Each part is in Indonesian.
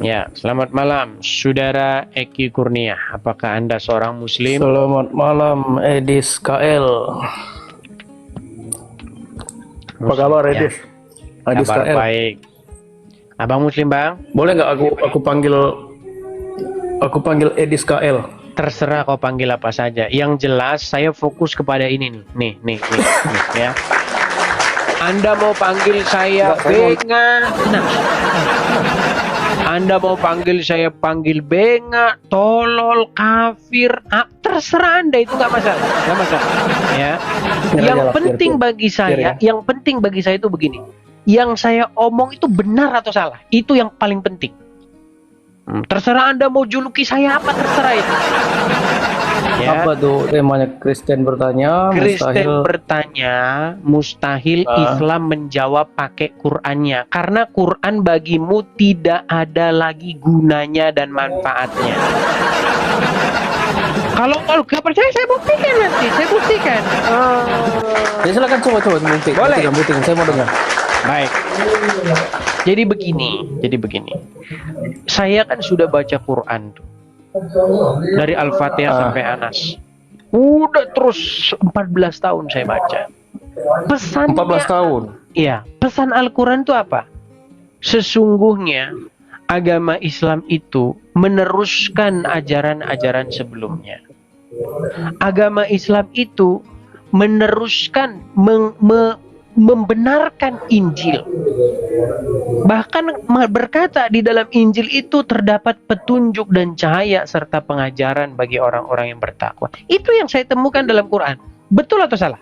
Ya, selamat malam, Saudara Eki Kurnia. Apakah Anda seorang Muslim? Selamat malam, Edis KL. Apa kabar, Edis? Ya. Edis Kabar KL. baik. Abang Muslim, Bang? Boleh nggak aku panggil Edis KL? Terserah kau panggil apa saja. Yang jelas saya fokus kepada ini nih. Nih, ya. Anda mau panggil saya Benga? Nah. Anda mau panggil saya benga, tolol, kafir, terserah Anda, itu nggak masalah, ya. Yang penting bagi saya itu begini, yang saya omong itu benar atau salah, itu yang paling penting. Terserah Anda mau juluki saya apa, terserah itu. Ya. Apa tuh temanya? Kristen bertanya, mustahil Islam menjawab pakai Qur'annya, karena Qur'an bagimu tidak ada lagi gunanya dan manfaatnya. Kalau nggak percaya, saya buktikan nanti, Ya silakan coba buktikan. Boleh. Buktikan, saya mau dengar. Baik. Jadi begini. Saya kan sudah baca Quran tuh. Dari Al-Fatihah sampai Anas. Udah terus 14 tahun saya baca. Pesannya 14 tahun. Iya, pesan Al-Quran itu apa? Sesungguhnya agama Islam itu meneruskan ajaran-ajaran sebelumnya. Agama Islam itu meneruskan membenarkan Injil. Bahkan berkata di dalam Injil itu terdapat petunjuk dan cahaya serta pengajaran bagi orang-orang yang bertakwa. Itu yang saya temukan dalam Quran. Betul atau salah?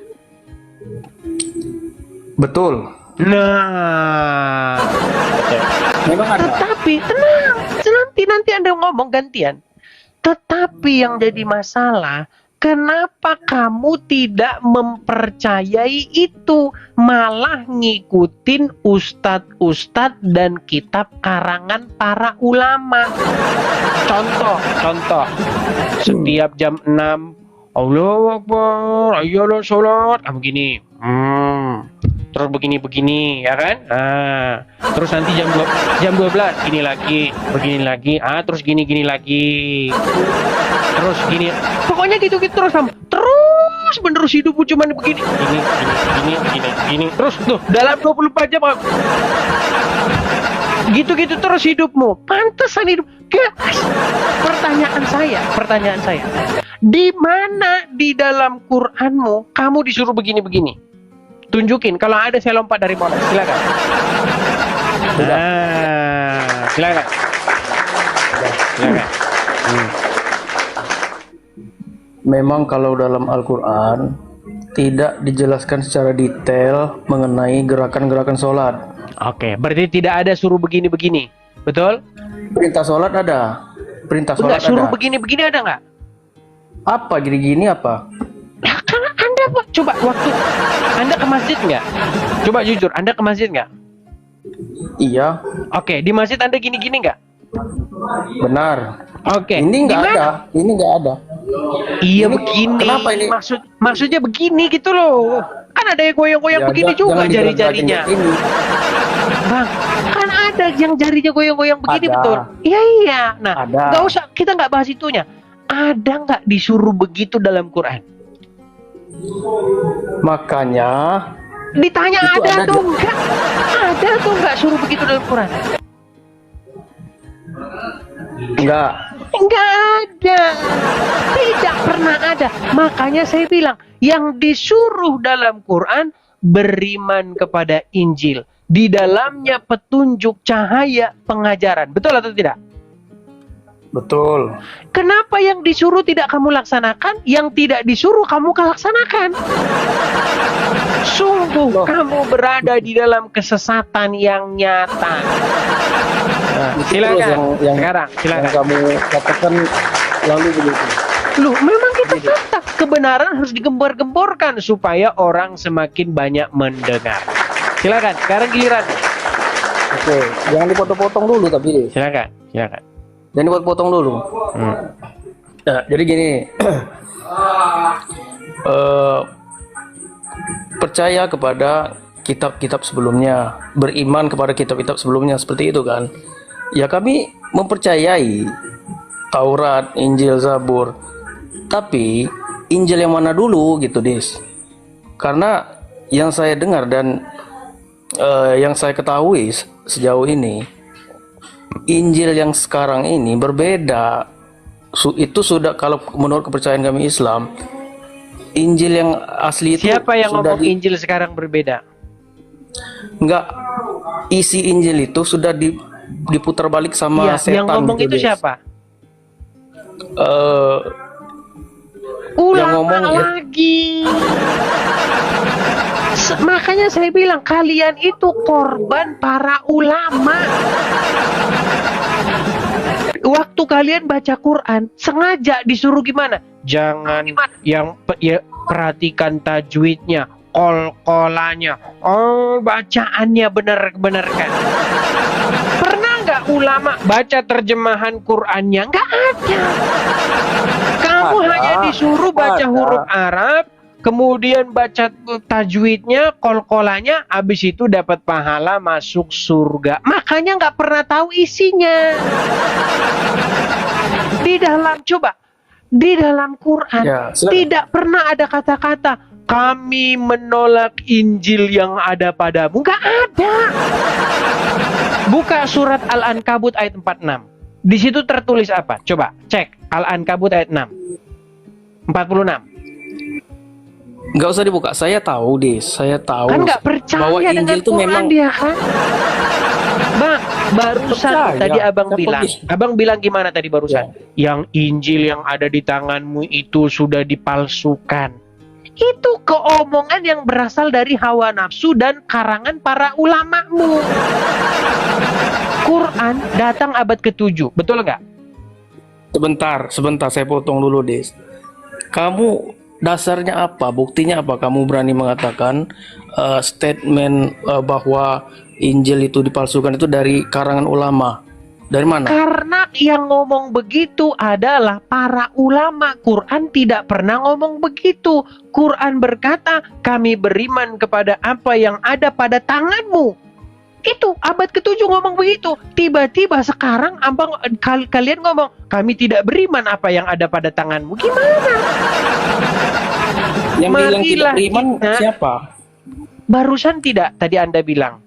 Betul. Nah, Memang ada. tetapi tenang, nanti Anda ngomong gantian. Tetapi yang jadi masalah, kenapa kamu tidak mempercayai itu, malah ngikutin ustadz dan kitab karangan para ulama? Contoh, setiap jam 6, Allahu Akbar, ayo sholat, begini. Terus begini, ya kan? Terus nanti jam 12 begini lagi, terus gini lagi. Terus gini. Pokoknya gitu terus menerus hidupmu cuman begini. Gini. Terus tuh dalam 24 jam gitu terus hidupmu. Pantesan hidup. Pertanyaan saya. Di mana di dalam Qur'anmu kamu disuruh begini? Tunjukin, kalau ada saya lompat dari motor. Silakan. Silakan. Memang kalau dalam Al-Quran tidak dijelaskan secara detail mengenai gerakan-gerakan sholat. Oke, berarti tidak ada suruh begini-begini, betul? Perintah sholat ada. Enggak, suruh begini-begini ada nggak? Apa gini-gini apa? Karena Anda coba waktu Anda ke masjid nggak? Coba jujur, Anda ke masjid nggak? Iya. Oke, di masjid Anda gini-gini nggak? Benar. Oke. Ini nggak ada. Iya, Ini, begini. kenapa ini? Maksudnya begini gitu loh. Kan ada yang goyang-goyang begini juga jari-jarinya. Bang, kan ada yang jarinya goyang-goyang begini, Ada. betul? Iya. Nah, Ada. nggak usah, kita nggak bahas itunya. Ada nggak disuruh begitu dalam Quran? Makanya Ditanya itu ada ada atau enggak? Ada atau enggak suruh begitu dalam Quran? enggak. Enggak ada. Tidak pernah ada. Makanya saya bilang, yang disuruh dalam Quran beriman kepada Injil. Di dalamnya petunjuk, cahaya, pengajaran. Betul atau tidak? Betul. Kenapa yang disuruh tidak kamu laksanakan, yang tidak disuruh kamu laksanakan? Sungguh kamu berada di dalam kesesatan yang nyata. Nah, silakan. Sekarang, silakan. Yang kamu katakan lalu begitu. Loh, memang kita kata kebenaran harus digembar-gemborkan supaya orang semakin banyak mendengar. Silakan. Sekarang giliran. Oke, jangan dipotong-potong dulu tapi. Silakan. Jangan dipotong dulu. Nah, jadi gini. Percaya kepada kitab-kitab sebelumnya, beriman kepada kitab-kitab sebelumnya, seperti itu kan. Ya kami mempercayai Taurat, Injil, Zabur. Tapi Injil yang mana dulu gitu, Dis? Karena yang saya dengar dan yang saya ketahui sejauh ini, Injil yang sekarang ini berbeda. Itu sudah, kalau menurut kepercayaan kami Islam, Injil yang asli itu Siapa yang sudah ngomong Injil sekarang berbeda? enggak, isi Injil itu sudah diputar balik sama Iya, setan yang ngomong gitu, itu Des. siapa? Eh, yang ngomong Ulama lagi. Makanya saya bilang kalian itu korban para ulama. Waktu kalian baca Quran sengaja disuruh gimana? Jangan yang ya, perhatikan tajwidnya, kol-kolannya, bacaannya benar-benar kan. Pernah nggak ulama baca terjemahan Qurannya? Nggak ada. Kamu hanya disuruh baca huruf Arab, kemudian baca tajwidnya, kol-kolannya, habis itu dapat pahala masuk surga. Makanya nggak pernah tahu isinya. Di dalam Quran Ya, silakan. tidak pernah ada kata-kata kami menolak Injil yang ada padamu. Nggak ada. Buka surat Al-Ankabut ayat 46. Di situ tertulis apa? Coba cek Al-Ankabut ayat 6. 46. nggak usah dibuka. Saya tahu, Dis. Saya tahu Kan nggak percaya bahwa dengan Injil itu Quran memang dia kan? Bang, barusan Percaya. tadi abang Siapa bilang. bis? Abang bilang gimana tadi barusan? Yang Injil yang ada di tanganmu itu sudah dipalsukan. Itu keomongan yang berasal dari hawa nafsu dan karangan para ulamamu. Quran datang abad ke-7, betul nggak? Sebentar, saya potong dulu, Des. Kamu dasarnya apa? Buktinya apa? Kamu berani mengatakan statement bahwa Injil itu dipalsukan itu dari karangan ulama? Dari mana? Karena yang ngomong begitu adalah para ulama. Quran tidak pernah ngomong begitu. Quran berkata, kami beriman kepada apa yang ada pada tanganmu. Itu abad ke-7 ngomong begitu. Tiba-tiba sekarang kalian ngomong, kami tidak beriman apa yang ada pada tanganmu. Gimana? Yang bilang tidak Marilah beriman kita- siapa? Barusan tidak tadi Anda bilang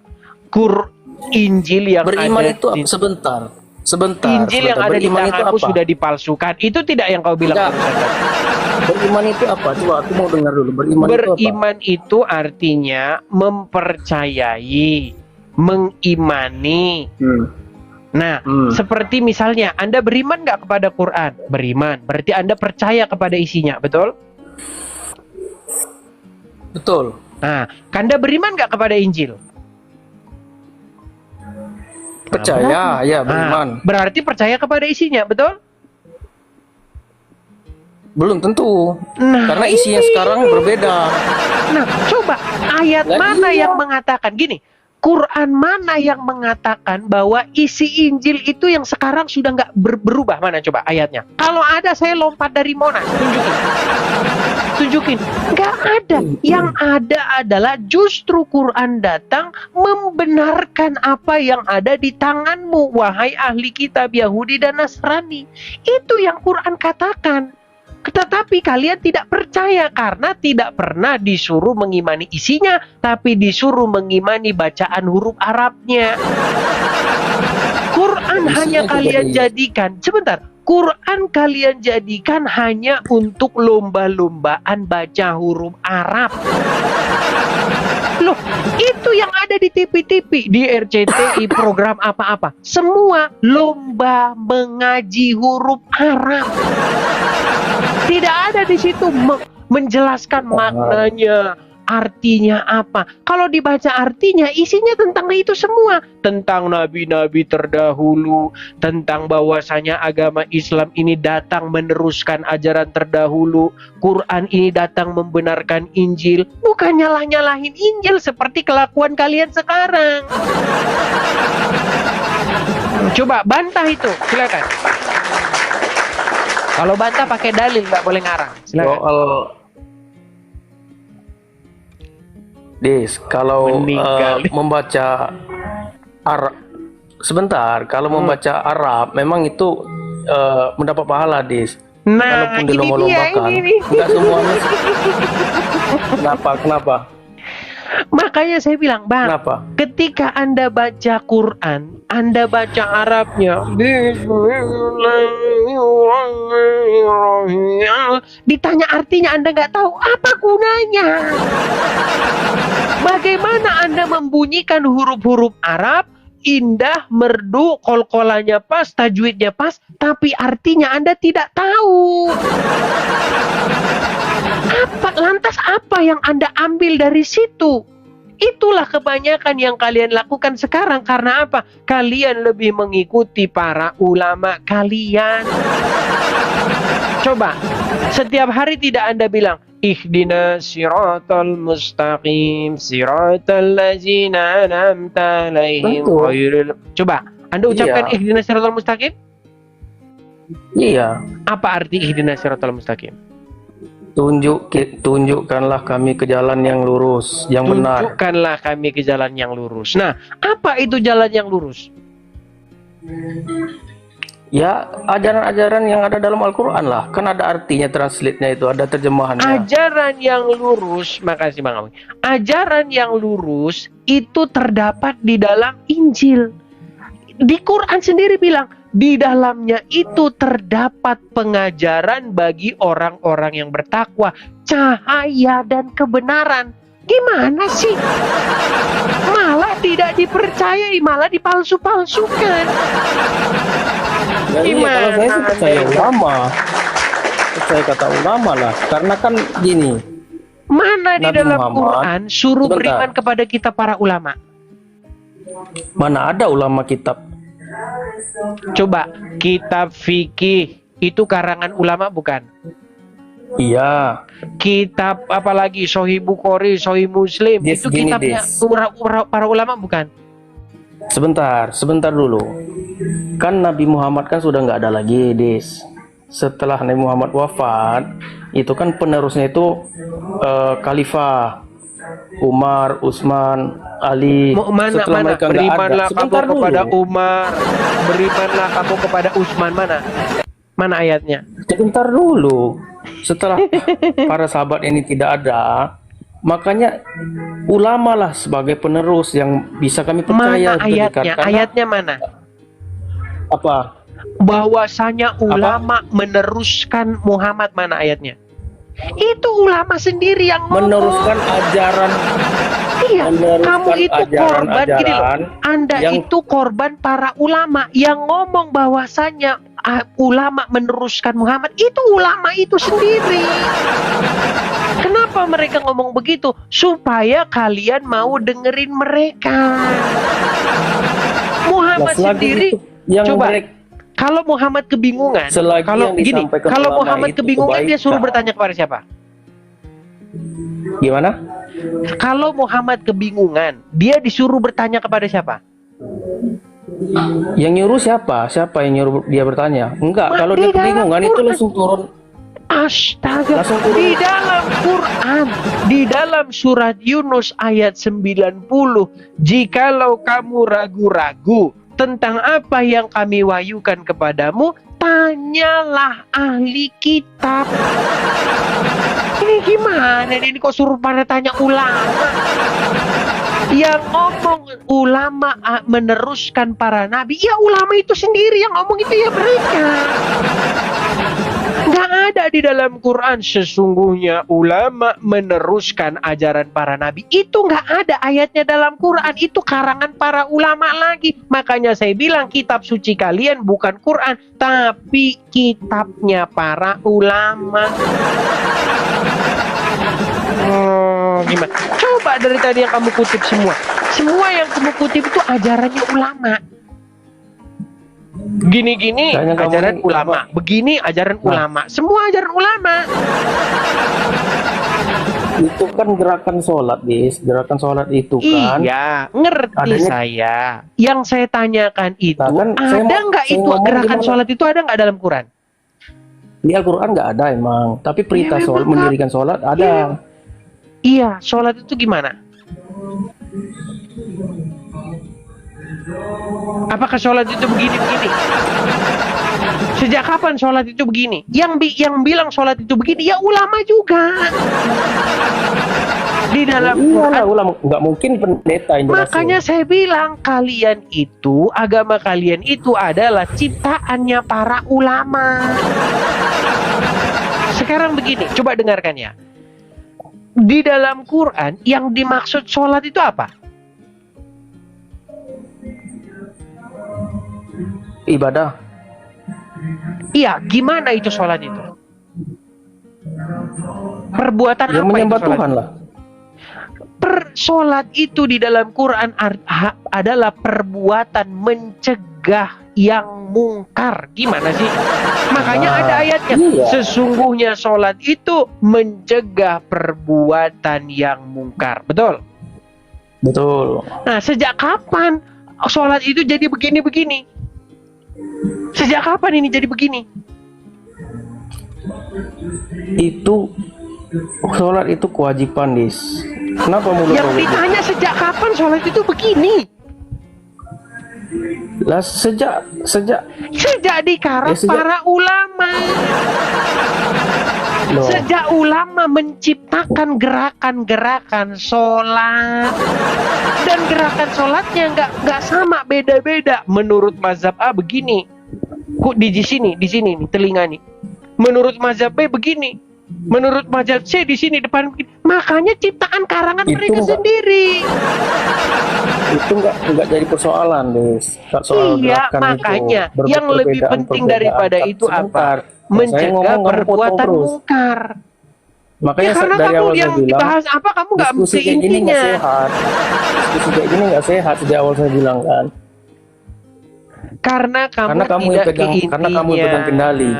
Injil yang Beriman ada itu apa? Sebentar. Injil yang ada di Beriman itu tanganmu apa? sudah dipalsukan. Itu tidak yang kau bilang Tidak. barusan. Beriman itu apa? Coba aku mau dengar dulu. Beriman, itu apa? Beriman itu artinya mempercayai, mengimani. Nah, seperti misalnya Anda beriman nggak kepada Quran? Beriman, berarti Anda percaya kepada isinya, betul? Betul. Nah, Anda beriman nggak kepada Injil? Percaya, ya beriman. Berarti percaya kepada isinya, betul? Belum tentu. Nah, Karena isinya sekarang berbeda. Nah, coba ayat Lah, mana iya. yang mengatakan gini? Quran mana yang mengatakan bahwa isi Injil itu yang sekarang sudah nggak berubah? Mana coba ayatnya? Kalau ada saya lompat dari Monas, tunjukin. Nggak ada. Yang ada adalah justru Quran datang membenarkan apa yang ada di tanganmu, wahai ahli kitab Yahudi dan Nasrani. Itu yang Quran katakan. Tetapi kalian tidak percaya karena tidak pernah disuruh mengimani isinya, tapi disuruh mengimani bacaan huruf Arabnya. Quran hanya kalian jadikan, sebentar, Quran kalian jadikan hanya untuk lomba-lombaan baca huruf Arab. Loh, itu yang ada di TV-TV, di RCTI, program apa-apa. Semua lomba mengaji huruf Arab. Tidak ada di situ menjelaskan maknanya, artinya apa. Kalau dibaca artinya, isinya tentang itu semua. Tentang nabi-nabi terdahulu, tentang bahwasanya agama Islam ini datang meneruskan ajaran terdahulu. Quran ini datang membenarkan Injil. Bukan nyalah-nyalahin Injil seperti kelakuan kalian sekarang. Coba bantah itu, silakan. Kalau bantah pakai dalil, nggak boleh ngarang. Silakan. Des, kalau Meninggal. membaca sebentar, kalau membaca Arab memang itu mendapat pahala, Dis. Nah, Walaupun ini dia, dilomba-lombakan, ini. nggak semuanya. Kenapa? Makanya saya bilang, Bang, Kenapa? ketika Anda baca Quran, Anda baca Arabnya, Bismillahirrahmanirrahim, ditanya artinya Anda nggak tahu, apa gunanya? Bagaimana Anda membunyikan huruf-huruf Arab, indah, merdu, kol-kolannya pas, tajwidnya pas, tapi artinya Anda tidak tahu. Lantas apa yang Anda ambil dari situ? Itulah kebanyakan yang kalian lakukan sekarang. Karena apa? Kalian lebih mengikuti para ulama kalian. Coba, setiap hari tidak Anda bilang, Ihdinas siratal mustaqim, siratal ladzina an'amta alaihim ghairil. Coba, Anda ucapkan ihdinas siratal mustaqim? Iya. Apa arti ihdinas siratal mustaqim? Tunjukkanlah kami ke jalan yang lurus, yang benar. Tunjukkanlah kami ke jalan yang lurus. Nah, apa itu jalan yang lurus? Ya, ajaran-ajaran yang ada dalam Al-Quran lah. Kan ada artinya, translate-nya itu, ada terjemahannya. Ajaran yang lurus, makasih Bang Awi. Ajaran yang lurus itu terdapat di dalam Injil. Di Quran sendiri bilang, di dalamnya itu terdapat pengajaran bagi orang-orang yang bertakwa, cahaya dan kebenaran. Gimana sih? Malah tidak dipercayai, malah dipalsu-palsukan. Iya, kalau saya sih percaya ulama. Percaya kata ulama lah. Karena kan gini. Mana di Nabi dalam Muhammad, Quran suruh sebentar. beriman kepada kita para ulama? Mana ada ulama kitab? Coba, kitab fikih itu karangan ulama bukan? Iya. Kitab apalagi Sahih Bukhari, Sahih Muslim, itu kitabnya para ulama bukan? Sebentar dulu. Kan Nabi Muhammad kan sudah nggak ada lagi, Des. Setelah Nabi Muhammad wafat, itu kan penerusnya itu Khalifah Umar, Utsman, Ali. Mana mereka berimanlah kamu dulu. kepada Umar, berimanlah kamu kepada Utsman, mana ayatnya? Sebentar dulu. Setelah para sahabat ini tidak ada, makanya ulama lah sebagai penerus yang bisa kami percaya. Mana ayatnya? Ayatnya mana? Apa? Bahwasanya ulama meneruskan Muhammad, mana ayatnya? Itu ulama sendiri yang meneruskan ajaran. Iya, kamu itu korban gini loh. Anda yang... itu korban para ulama yang ngomong bahwasanya ulama meneruskan Muhammad. Itu ulama itu sendiri. Kenapa mereka ngomong begitu? Supaya kalian mau dengerin mereka. Muhammad sendiri coba kalau Muhammad kebingungan, kalau Muhammad kebingungan dia suruh bertanya kepada siapa? Gimana? Kalau Muhammad kebingungan, dia disuruh bertanya kepada siapa? Yang nyuruh siapa? Siapa yang nyuruh dia bertanya? Enggak, kalau dia kebingungan itu langsung turun. Astaga, di dalam Quran, di dalam surat Yunus ayat 90, jikalau kamu ragu-ragu tentang apa yang kami wahyukan kepadamu, tanyalah ahli kitab. Ini gimana? Ini kok suruh pada tanya ulama? Yang ngomong ulama meneruskan para nabi, ya ulama itu sendiri yang ngomong itu ya mereka. Nggak ada di dalam Quran sesungguhnya ulama meneruskan ajaran para nabi. Itu nggak ada ayatnya dalam Quran. Itu karangan para ulama lagi. Makanya saya bilang kitab suci kalian bukan Quran, tapi kitabnya para ulama. Gimana? Coba dari tadi yang kamu kutip semua yang kamu kutip itu ajarannya ulama. Gini-gini ajaran ulama, begini ajaran ulama, semua ajaran ulama. Itu kan gerakan sholat, Bis. Gerakan sholat itu kan. Iya, ngerti saya. Yang saya tanyakan itu, kan, ada nggak itu gerakan sholat itu ada nggak dalam Quran? Di Al-Quran nggak ada emang. Tapi perintah sholat, mendirikan sholat ada. Iya, sholat itu gimana? Apakah sholat itu begini-begini? Sejak kapan sholat itu begini? Yang bilang sholat itu begini ya ulama juga. Di dalam Iyalah, Quran. ulama nggak mungkin pendeta yang jelasin. Makanya saya bilang kalian itu, agama kalian itu adalah ciptaannya para ulama. Sekarang begini, coba dengarkan ya. Di dalam Quran yang dimaksud sholat itu apa? Ibadah. Iya, gimana itu sholat itu? Perbuatan Yang apa itu menyembah sholat? Tuhan lah. Sholat itu di dalam Quran adalah perbuatan mencegah yang mungkar. Gimana sih? Makanya Nah, ada ayatnya. iya. Sesungguhnya sholat itu mencegah perbuatan yang mungkar. Betul? Betul. Nah, sejak kapan sholat itu jadi begini-begini? Sejak kapan ini jadi begini? Itu sholat itu kewajiban, Dis. Kenapa mulut Yang kau begitu? ditanya sejak kapan sholat itu begini? Lah sejak Dikarang Ya, sejak- para ulama. loh, Sejak ulama menciptakan gerakan-gerakan sholat, dan gerakan sholatnya nggak sama, beda-beda. Menurut mazhab A begini, kok di sini nih telinga nih. Menurut mazhab B begini, menurut mazhab C di sini depan begini. Makanya ciptaan karangan Itu mereka nggak- sendiri. itu nggak jadi persoalan, Dis. Soal Iya, gerakan makanya itu. yang lebih penting daripada itu apa? Mencegah perbuatan mungkar. Makanya Ya, karena dari kamu awal saya yang bilang, dibahas apa kamu nggak diskusi mesti kayak gini nggak intinya. sehat. Diskusi kayak gini nggak sehat sejak awal saya bilang kan. Karena kamu Karena kamu tidak yang pegang- ke karena kamu yang intinya. pegang kendali.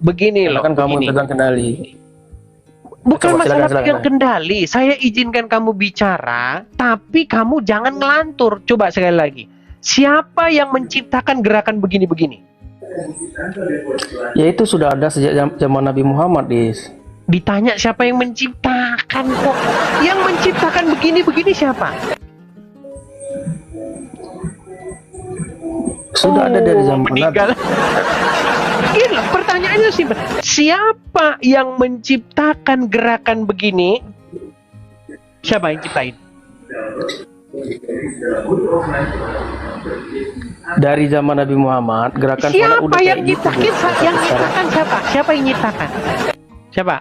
Begini Karena loh, kan kamu begini. yang pegang kendali. Bukan Coba, masalah silakan. pegang kendali. Saya izinkan kamu bicara, tapi kamu jangan ngelantur. Coba sekali lagi. Siapa yang menciptakan gerakan begini-begini? Ya itu sudah ada sejak zaman Nabi Muhammad, Dis. Ditanya siapa yang menciptakan kok. Yang menciptakan begini-begini siapa? Sudah ada dari zaman Nabi. meninggal. Gila, pertanyaannya simpel. Siapa yang menciptakan gerakan begini? Siapa yang ciptain? Dari zaman Nabi Muhammad, gerakan sholat Siapa udah yang kayak gitu, nyiptakin? Dis. Yang nyiptakan siapa? Siapa yang nyiptakan? Siapa?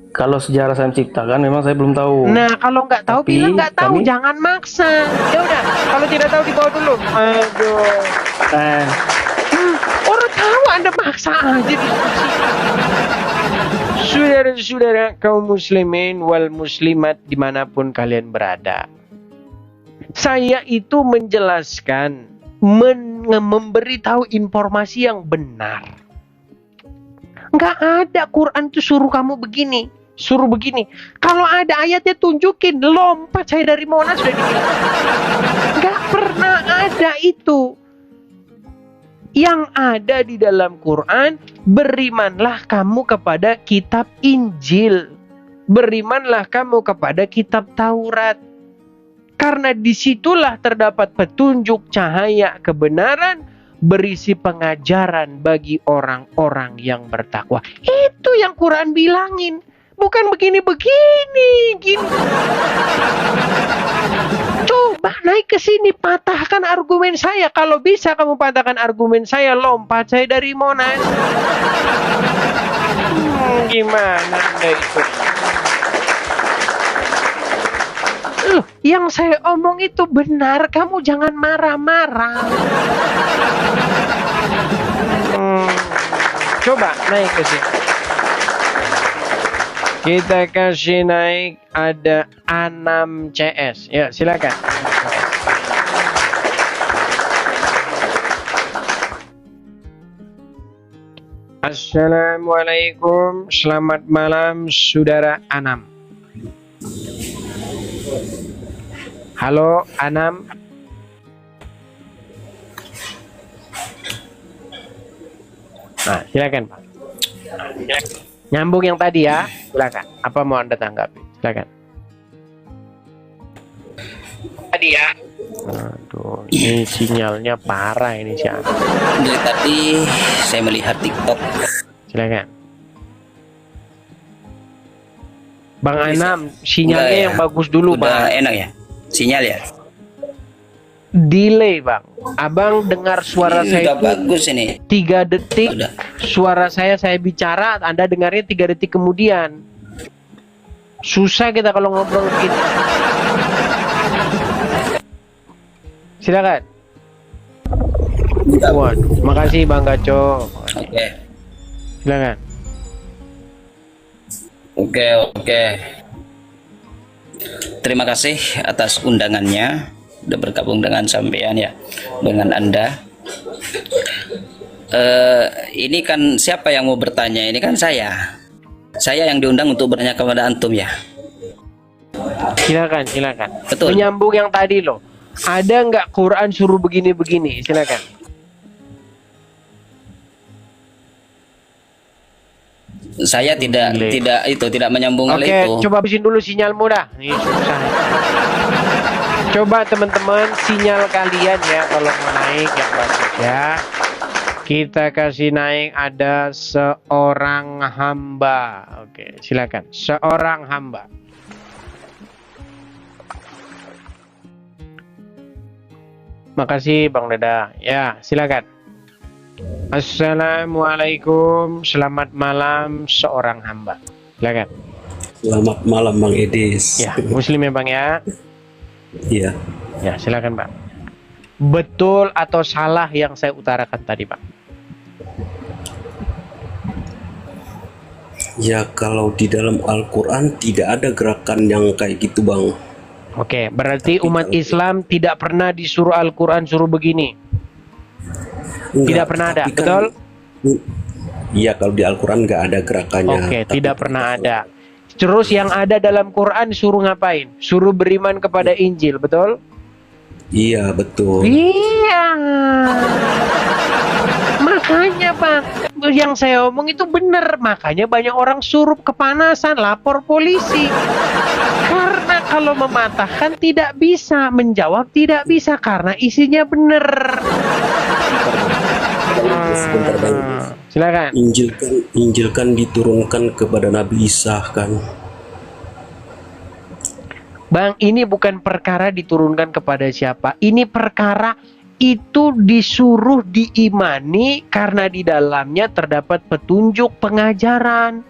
Kalau sejarah saya menciptakan, memang saya belum tahu. Nah, kalau nggak tahu Tapi bilang nggak tahu, kami- jangan maksa. Ya udah, kalau tidak tahu dibawa dulu. Aduh. Orang tahu Anda maksa aja diskusi. Saudara-saudara kaum muslimin wal muslimat dimanapun kalian berada, saya itu menjelaskan, memberitahu informasi yang benar. Nggak ada Quran itu suruh kamu begini, suruh begini. Kalau ada ayatnya tunjukin, lompat saya dari Monas sudah dibilang. Nggak pernah ada itu. Yang ada di dalam Quran, berimanlah kamu kepada kitab Injil, berimanlah kamu kepada kitab Taurat. Karena disitulah terdapat petunjuk cahaya kebenaran, berisi pengajaran bagi orang-orang yang bertakwa. Itu yang Quran bilangin. Bukan begini-begini, gini. Coba naik ke sini, patahkan argumen saya. Kalau bisa kamu patahkan argumen saya, lompat saya dari Monas. Gimana Anda itu? Loh, yang saya omong itu benar. Kamu jangan marah-marah. Coba naik ke sini. Kita kasih naik, ada A6 CS. Ya, silakan. Assalamualaikum, selamat malam saudara Anam. Halo Anam. Nah, silakan Pak. Nyambung yang tadi ya, silakan. Apa mau Anda tanggapi? Silakan. Tadi ya. Aduh, ini sinyalnya parah ini sih. Dari tadi saya melihat TikTok. Silakan. Bang Bisa. Anam, sinyalnya Udah yang ya? bagus dulu, Udah Bang. enak ya? Sinyal ya? Delay, Bang. Abang dengar suara Ini saya udah itu bagus ini. 3 detik. Udah. Suara saya bicara, Anda dengarnya 3 detik kemudian. Susah kita kalau ngobrol begini. Silakan. Waduh, makasih Bang Gaco. Oke. Silakan. Oke. Terima kasih atas undangannya. Udah bergabung dengan sampean ya, dengan Anda. Ini kan siapa yang mau bertanya? Ini kan saya. Saya yang diundang untuk bertanya kepada antum ya. Silakan. Betul. Menyambung yang tadi loh. Ada nggak Quran suruh begini-begini? Silakan. Saya tidak menyambung hal Oke, itu. coba habisin dulu sinyalmu dah. Ini susah. Coba teman-teman sinyal kalian ya kalau mau naik yang bagus ya. Kita kasih naik ada seorang hamba. Oke, silakan. Seorang hamba. Makasih Bang Deda. Ya, silakan. Assalamualaikum. Selamat malam seorang hamba. Silakan. Selamat malam Bang Edis. Ya, Muslim ya Bang ya. Iya. Ya, silakan Bang. Betul atau salah yang saya utarakan tadi, Pak? Ya kalau di dalam Al-Quran tidak ada gerakan yang kayak gitu Bang. Oke, berarti Tapi umat kalau- Islam tidak pernah disuruh Al-Quran suruh begini. Tidak pernah ada, tapi kan- betul? Iya kalau di Al-Quran nggak ada gerakannya. Oke, Tapi tidak pernah ada. Terus yang ada dalam Quran suruh ngapain? Suruh beriman kepada Injil, betul? Iya betul. Iya. Makanya Bang, yang saya omong itu benar. Makanya banyak orang suruh kepanasan, lapor polisi. Karena kalau mematahkan tidak bisa, menjawab tidak bisa karena isinya benar. Sebentar Bang. Silakan. Injil kan diturunkan kepada Nabi Isa kan. Bang, ini bukan perkara diturunkan kepada siapa. Ini perkara itu disuruh diimani karena di dalamnya terdapat petunjuk pengajaran.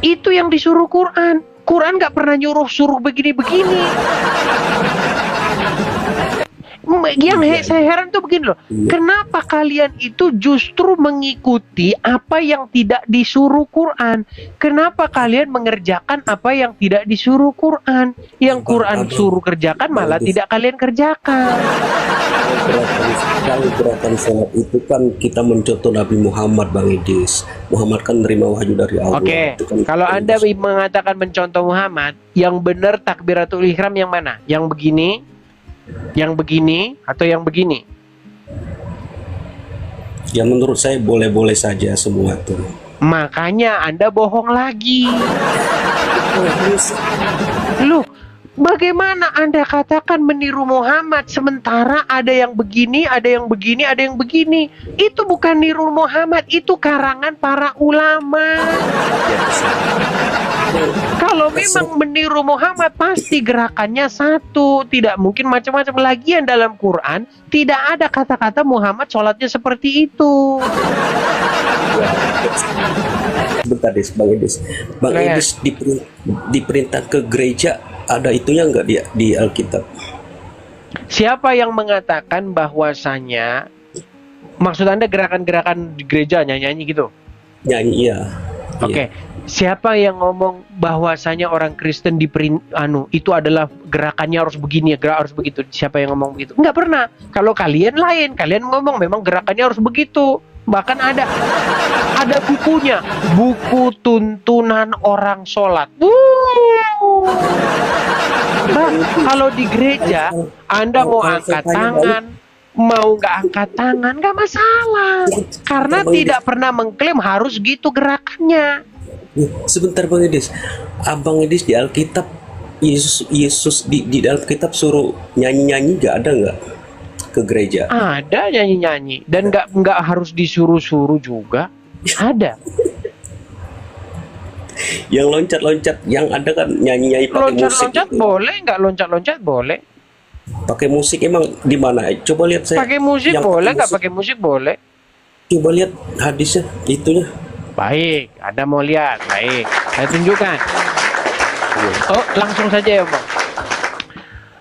Itu yang disuruh Quran. Quran nggak pernah suruh begini-begini. Yang saya heran tuh begini loh. Iya. Kenapa kalian itu justru mengikuti apa yang tidak disuruh Quran? Kenapa kalian mengerjakan apa yang tidak disuruh Quran? Yang Quran suruh kerjakan malah tidak kalian kerjakan. Kalau gerakan sholat itu kan kita mencontoh Nabi Muhammad Bang Edis. Muhammad kan menerima wahyu dari Allah. Oke, Itu kan kalau Anda mengatakan mencontoh Muhammad, yang benar takbiratul ihram yang mana? Yang begini? Yang begini atau yang begini? Ya menurut saya boleh-boleh saja semua tuh. Makanya Anda bohong lagi. Loh, bagaimana Anda katakan meniru Muhammad sementara ada yang begini, ada yang begini, ada yang begini? Itu bukan niru Muhammad, itu karangan para ulama. Kalau memang meniru Muhammad pasti gerakannya satu, tidak mungkin macam-macam. Lagian dalam Quran tidak ada kata-kata Muhammad sholatnya seperti itu. Bentar Des, Bang Edis. Bang Nah, ya. Edis diperintah ke gereja, ada itunya nggak di Alkitab? Siapa yang mengatakan bahwasanya, maksud Anda gerakan-gerakan di gereja nyanyi-nyanyi gitu? Nyanyi iya. Oke. Siapa yang ngomong bahwasanya orang Kristen itu adalah gerakannya harus begini ya, harus begitu? Siapa yang ngomong begitu? Nggak pernah. Kalau kalian lain, kalian ngomong memang gerakannya harus begitu. Bahkan ada bukunya, buku tuntunan orang sholat. Bah, kalau di gereja Anda mau angkat tangan, mau nggak angkat tangan, nggak masalah. Karena tidak pernah mengklaim harus gitu gerakannya. Sebentar Bang Edis, Abang Edis di Alkitab Yesus di dalam kitab suruh nyanyi-nyanyi, gak ada nggak ke gereja? Ada nyanyi-nyanyi dan nggak harus disuruh-suruh juga. Ada. Yang loncat-loncat, yang ada kan nyanyi-nyanyi pakai musik Loncat-loncat gitu. boleh, nggak loncat-loncat boleh. Pakai musik emang di mana? Coba lihat saya. Pakai musik yang boleh, nggak musik. pakai musik boleh. Coba lihat hadisnya, itunya. Baik, Anda mau lihat. Baik, saya tunjukkan. Oh, langsung saja ya, Bang.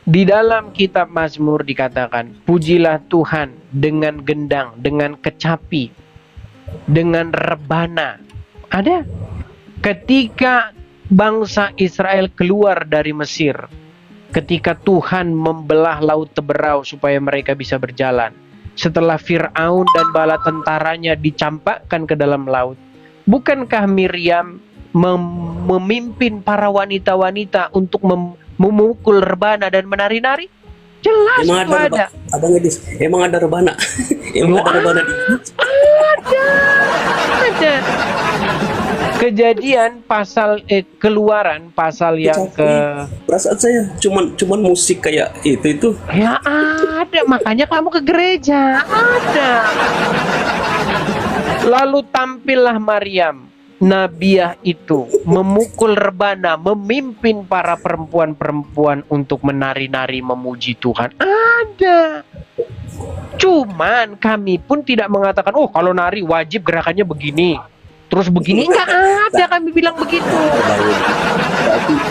Di dalam kitab Mazmur dikatakan, pujilah Tuhan dengan gendang, dengan kecapi, dengan rebana. Ada. Ketika bangsa Israel keluar dari Mesir, ketika Tuhan membelah laut Teberau supaya mereka bisa berjalan, setelah Fir'aun dan bala tentaranya dicampakkan ke dalam laut, bukankah Miriam memimpin para wanita-wanita untuk memukul rebana dan menari-nari? Jelas Emang itu ada. Abang Edis, emang ada rebana? Emang ada rebana di Ada. Kejadian pasal Keluaran pasal yang ke perasaan saya cuman musik kayak itu. ya ada, makanya kamu ke gereja. Ada. Lalu tampillah Maryam, Nabiah itu memukul rebana, memimpin para perempuan-perempuan untuk menari-nari memuji Tuhan. Ada. Cuman kami pun tidak mengatakan, oh kalau nari wajib gerakannya begini, terus begini. Nggak ada kami bilang begitu.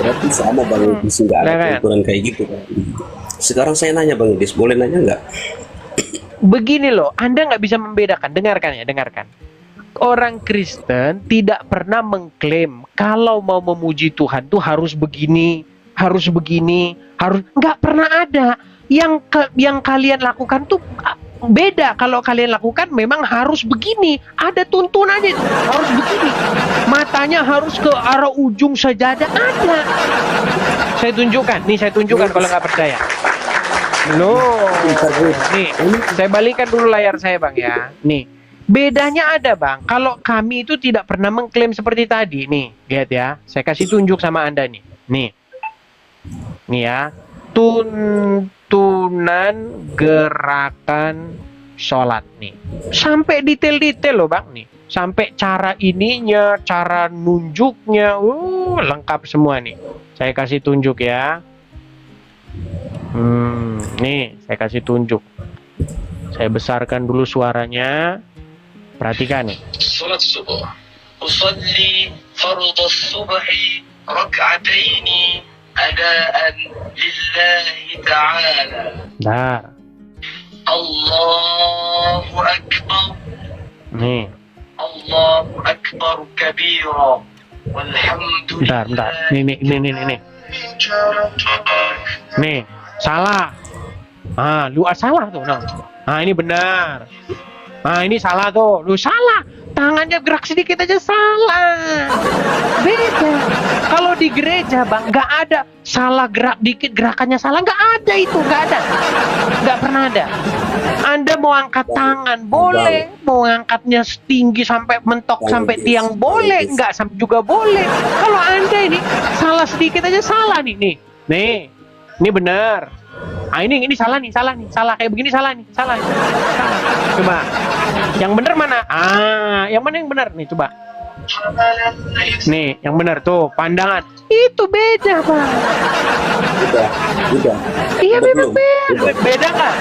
Berarti sama Bang Edis, nggak ada aturan kayak gitu. Sekarang saya nanya Bang Edis, boleh nanya nggak? Begini loh, Anda nggak bisa membedakan. Dengarkan ya, dengarkan. Orang Kristen tidak pernah mengklaim kalau mau memuji Tuhan tuh harus begini, harus begini, harus, nggak pernah ada. Yang kalian lakukan tuh beda. Kalau kalian lakukan memang harus begini, ada tuntunannya, harus begini. Matanya harus ke arah ujung sajadah, ada. Saya tunjukkan, nih saya tunjukkan kalau nggak percaya. Loh, nih saya balikan dulu layar saya Bang ya. Nih, bedanya ada Bang. Kalau kami itu tidak pernah mengklaim seperti tadi. Nih, lihat ya. Saya kasih tunjuk sama Anda nih. Nih ya. Tuntunan gerakan sholat nih. Sampai detail-detail loh Bang nih. Sampai cara ininya, cara nunjuknya, lengkap semua nih. Saya kasih tunjuk ya. Nih, saya kasih tunjuk. Saya besarkan dulu suaranya. Perhatikan nih. Salat subuh. Usalli fardhu subhi rak'ataini adaan lillahi ta'ala. Bentar. Allahu akbar. Nih. Allahu akbar kabira. Walhamdulillah. Bentar. Nih. Nih, salah. Lu salah tuh, no. Ini benar. Ini salah tuh. Lu salah. Tangannya gerak sedikit aja salah. Beda. Kalau di gereja Bang, nggak ada salah gerak dikit gerakannya salah, nggak ada itu, nggak ada. Nggak pernah ada. Anda mau angkat tangan boleh, mau angkatnya setinggi sampai mentok sampai tiang boleh, nggak sampai juga boleh. Kalau Anda ini salah sedikit aja salah nih. Ini benar. Ini salah nih, salah kayak begini salah. Coba, yang benar mana? Yang mana yang benar nih? Coba. Nih, yang benar tuh pandangan. Itu beda Bang. Udah. Iya memang beda. Udah. Beda nggak?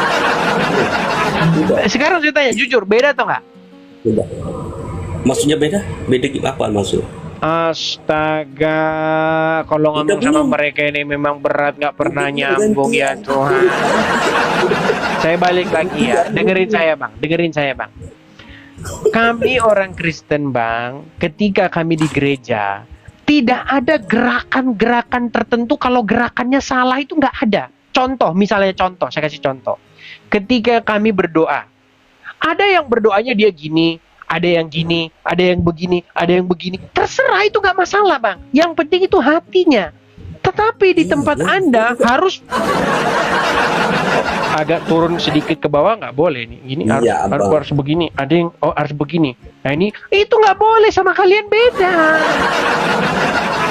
Sekarang saya tanya jujur, beda atau nggak? Udah. Maksudnya beda? Beda apa maksud? Astaga, kalau ngomong sama mereka ini memang berat, nggak pernah nyambung ya Tuhan. Saya balik lagi ya, dengerin saya bang. Kami orang Kristen Bang, ketika kami di gereja, tidak ada gerakan-gerakan tertentu. Kalau gerakannya salah itu nggak ada. Misalnya contoh, saya kasih contoh. Ketika kami berdoa, ada yang berdoanya dia gini, ada yang gini, ada yang begini, ada yang begini. Terserah, itu nggak masalah Bang. Yang penting itu hatinya. Tetapi di tempat Anda harus agak turun sedikit ke bawah, nggak boleh nih. Gini harus begini. Ada yang harus begini. Nah ini, itu nggak boleh, sama kalian beda.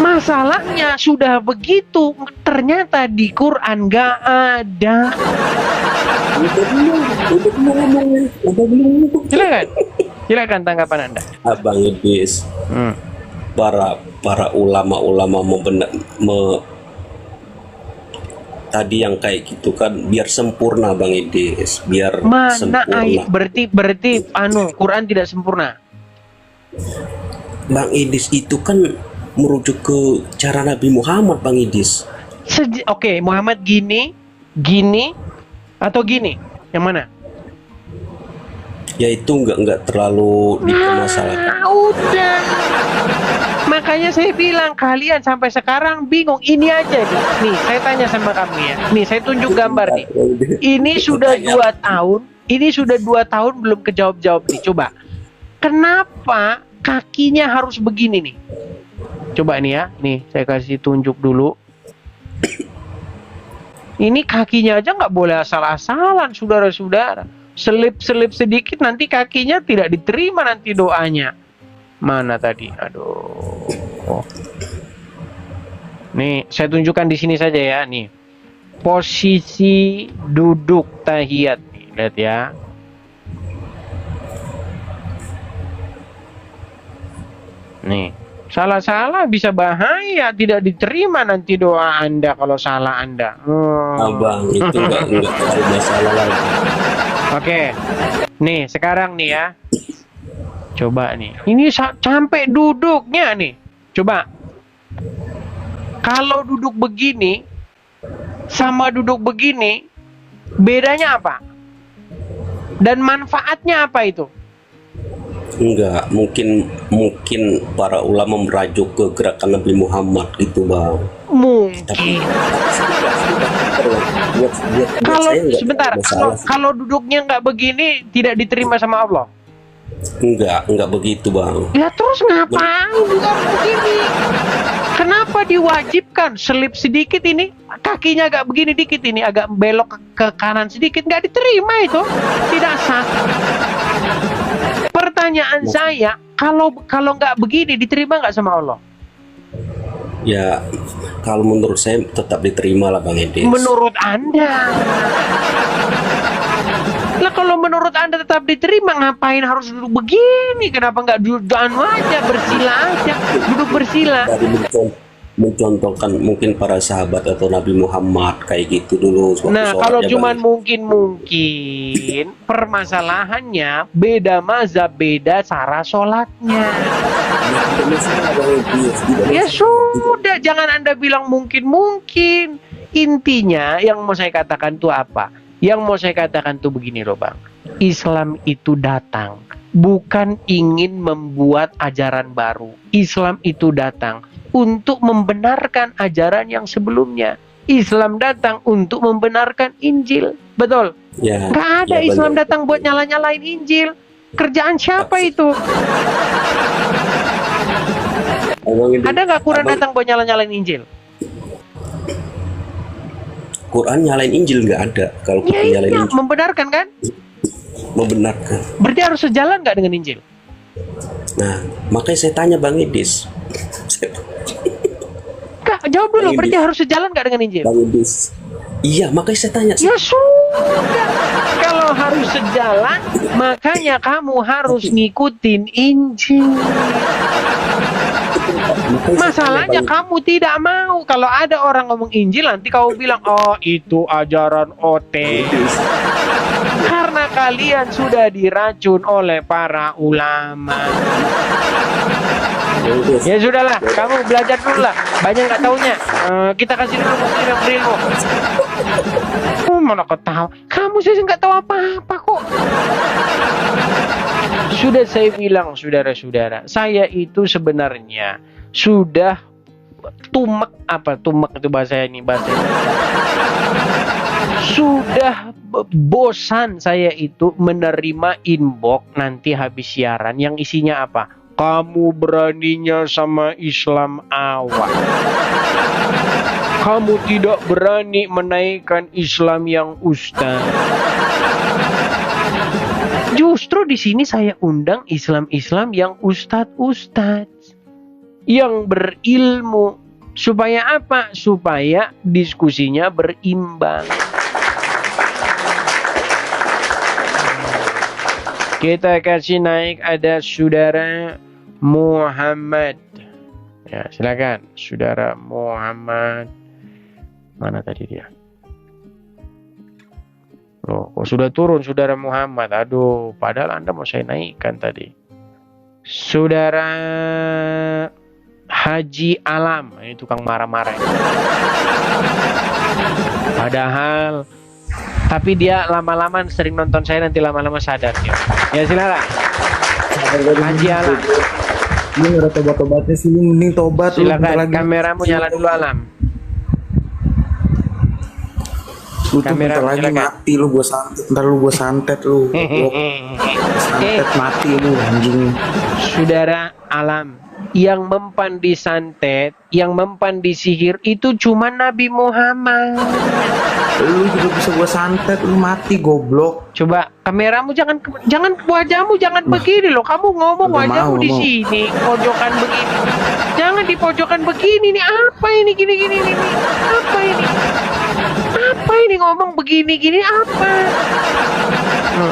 Masalahnya sudah begitu, ternyata di Quran nggak ada. Udah belum. Silakan tanggapan Anda. Abang Idris, para ulama-ulama tadi yang kayak gitu kan biar sempurna Bang Idris, biar Mana sempurna. berarti Quran tidak sempurna. Bang Idris itu kan merujuk ke cara Nabi Muhammad Bang Idris. Oke, Muhammad gini, atau gini? Yang mana? Ya itu nggak terlalu dipermasalahkan. Udah. Makanya saya bilang kalian sampai sekarang bingung. Ini aja nih. Nih, saya tanya sama kamu ya. Nih, saya tunjuk gambar nih. Ini sudah 2 tahun. Ini sudah 2 tahun belum kejawab-jawab nih. Coba. Kenapa kakinya harus begini nih? Coba nih ya. Nih, saya kasih tunjuk dulu. Ini kakinya aja nggak boleh asal-asalan, saudara-saudara. Selip-selip sedikit nanti kakinya tidak diterima nanti doanya. Mana tadi? Aduh. Oh. Nih, saya tunjukkan di sini saja ya. Nih, posisi duduk tahiyat. Nih, lihat ya. Nih, salah-salah bisa bahaya, tidak diterima nanti doa Anda kalau salah Anda. Abang itu nggak terlalu masalah lagi. Oke, nih sekarang nih ya, coba nih, ini sampai duduknya nih, coba, kalau duduk begini sama duduk begini, bedanya apa? Dan manfaatnya apa itu? Enggak, mungkin para ulama merajuk ke gerakan Nabi Muhammad gitu Bang. Mungkin. Kalau sebentar, kalau duduknya nggak begini tidak diterima sama Allah. Enggak begitu Bang. Ya terus ngapain juga begini? Kenapa diwajibkan selip sedikit ini? Kakinya agak begini dikit ini, agak belok ke kanan sedikit, nggak diterima itu, tidak sah. Pertanyaan saya, kalau nggak begini diterima nggak sama Allah? Ya, kalau menurut saya tetap diterima lah Bang Edis. Menurut Anda? Lah kalau menurut Anda tetap diterima, ngapain harus duduk begini? Kenapa nggak duduk aja, bersila aja, duduk bersila? Tadi mencontohkan mungkin para sahabat atau Nabi Muhammad kayak gitu dulu. Nah, kalau cuman mungkin permasalahannya beda mazhab, beda cara sholatnya. Ya sudah, jangan Anda bilang mungkin. Intinya yang mau saya katakan tuh apa? Yang mau saya katakan tuh begini loh Bang. Islam itu datang bukan ingin membuat ajaran baru. Islam itu datang untuk membenarkan ajaran yang sebelumnya. Islam datang untuk membenarkan Injil. Betul? Ya, nggak ada ya, Islam benar. datang buat nyala-nyalain Injil. Kerjaan siapa itu? Ada nggak Quran datang buat nyala-nyalain Injil? Quran nyalain Injil nggak ada. Kalau Ya Quran nyalain iya, Injil membenarkan kan? membenarkan. Berarti harus sejalan nggak dengan Injil? Nah, makanya saya tanya Bang Edis. Kak, jawab dulu, Bang berarti Edis. harus sejalan nggak dengan Injil? Bang Edis. Iya, makanya saya tanya. Ya sudah, kalau harus sejalan, makanya kamu harus ngikutin Injil. Masalahnya kamu tidak mau. Kalau ada orang ngomong Injil, nanti kamu bilang, oh itu ajaran OT. Karena kalian sudah diracun oleh para ulama. Ya sudahlah, kamu belajar dulu lah. Banyak nggak taunya. Kita kasih dulu muslim yang berilmu. Mana ketawa? Kamu sih nggak tahu apa-apa kok. Sudah saya bilang, saudara-saudara, saya itu sebenarnya sudah tumek itu bahasa ini. Sudah bosan saya itu menerima inbox nanti habis siaran yang isinya apa? Kamu beraninya sama Islam awal. Kamu tidak berani menaikkan Islam yang ustaz. Justru di sini saya undang Islam-Islam yang ustadz-ustadz, yang berilmu. Supaya apa? Supaya diskusinya berimbang. Kita kasih naik, ada saudara Muhammad. Ya, silakan saudara Muhammad. Mana tadi dia? Loh, kok sudah turun saudara Muhammad? Aduh, padahal Anda mau saya naikkan tadi. Saudara Haji Alam, ini tukang marah-marah. Padahal, tapi dia lama-lama sering nonton saya, nanti lama-lama sadar dia. Ya silakan. Haji Alam. Ini nggak ada tobat-tobatnya sih, mending tobat. Silakan, kameramu nyala dulu Alam. Lu tuh bentar lagi silakan. mati lu, gua santet. Ntar lu gua santet lu. Santet mati lu anjing. Saudara Alam, yang mempan disantet, yang mempan disihir itu cuma Nabi Muhammad. Lu juga bisa gua santet, lu mati goblok. Coba kameramu jangan wajahmu jangan begini loh. Kamu ngomong Udah wajahmu mau, di mau. sini, pojokan begini. Jangan di pojokan begini nih. Apa ini gini nih? Apa ini? Apa ini ngomong begini apa?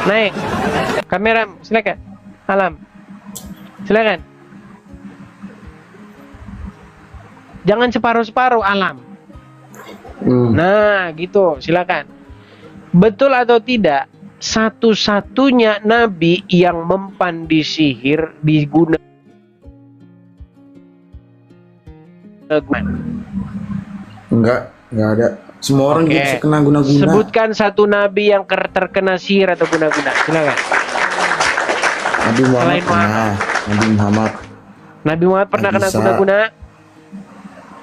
Naik. Kamera silakan. Alam. Silakan. Jangan separuh-separuh Alam. Nah, gitu. Silakan. Betul atau tidak? Satu-satunya nabi yang mempan di sihir digunakan. Enggak ada. Semua orang Oke. bisa kena guna-guna. Sebutkan satu nabi yang terkena sihir atau guna-guna. Silakan. Nabi Muhammad Selain pernah. Nabi Muhammad Nabi Muhammad pernah Nggak kena bisa. guna-guna?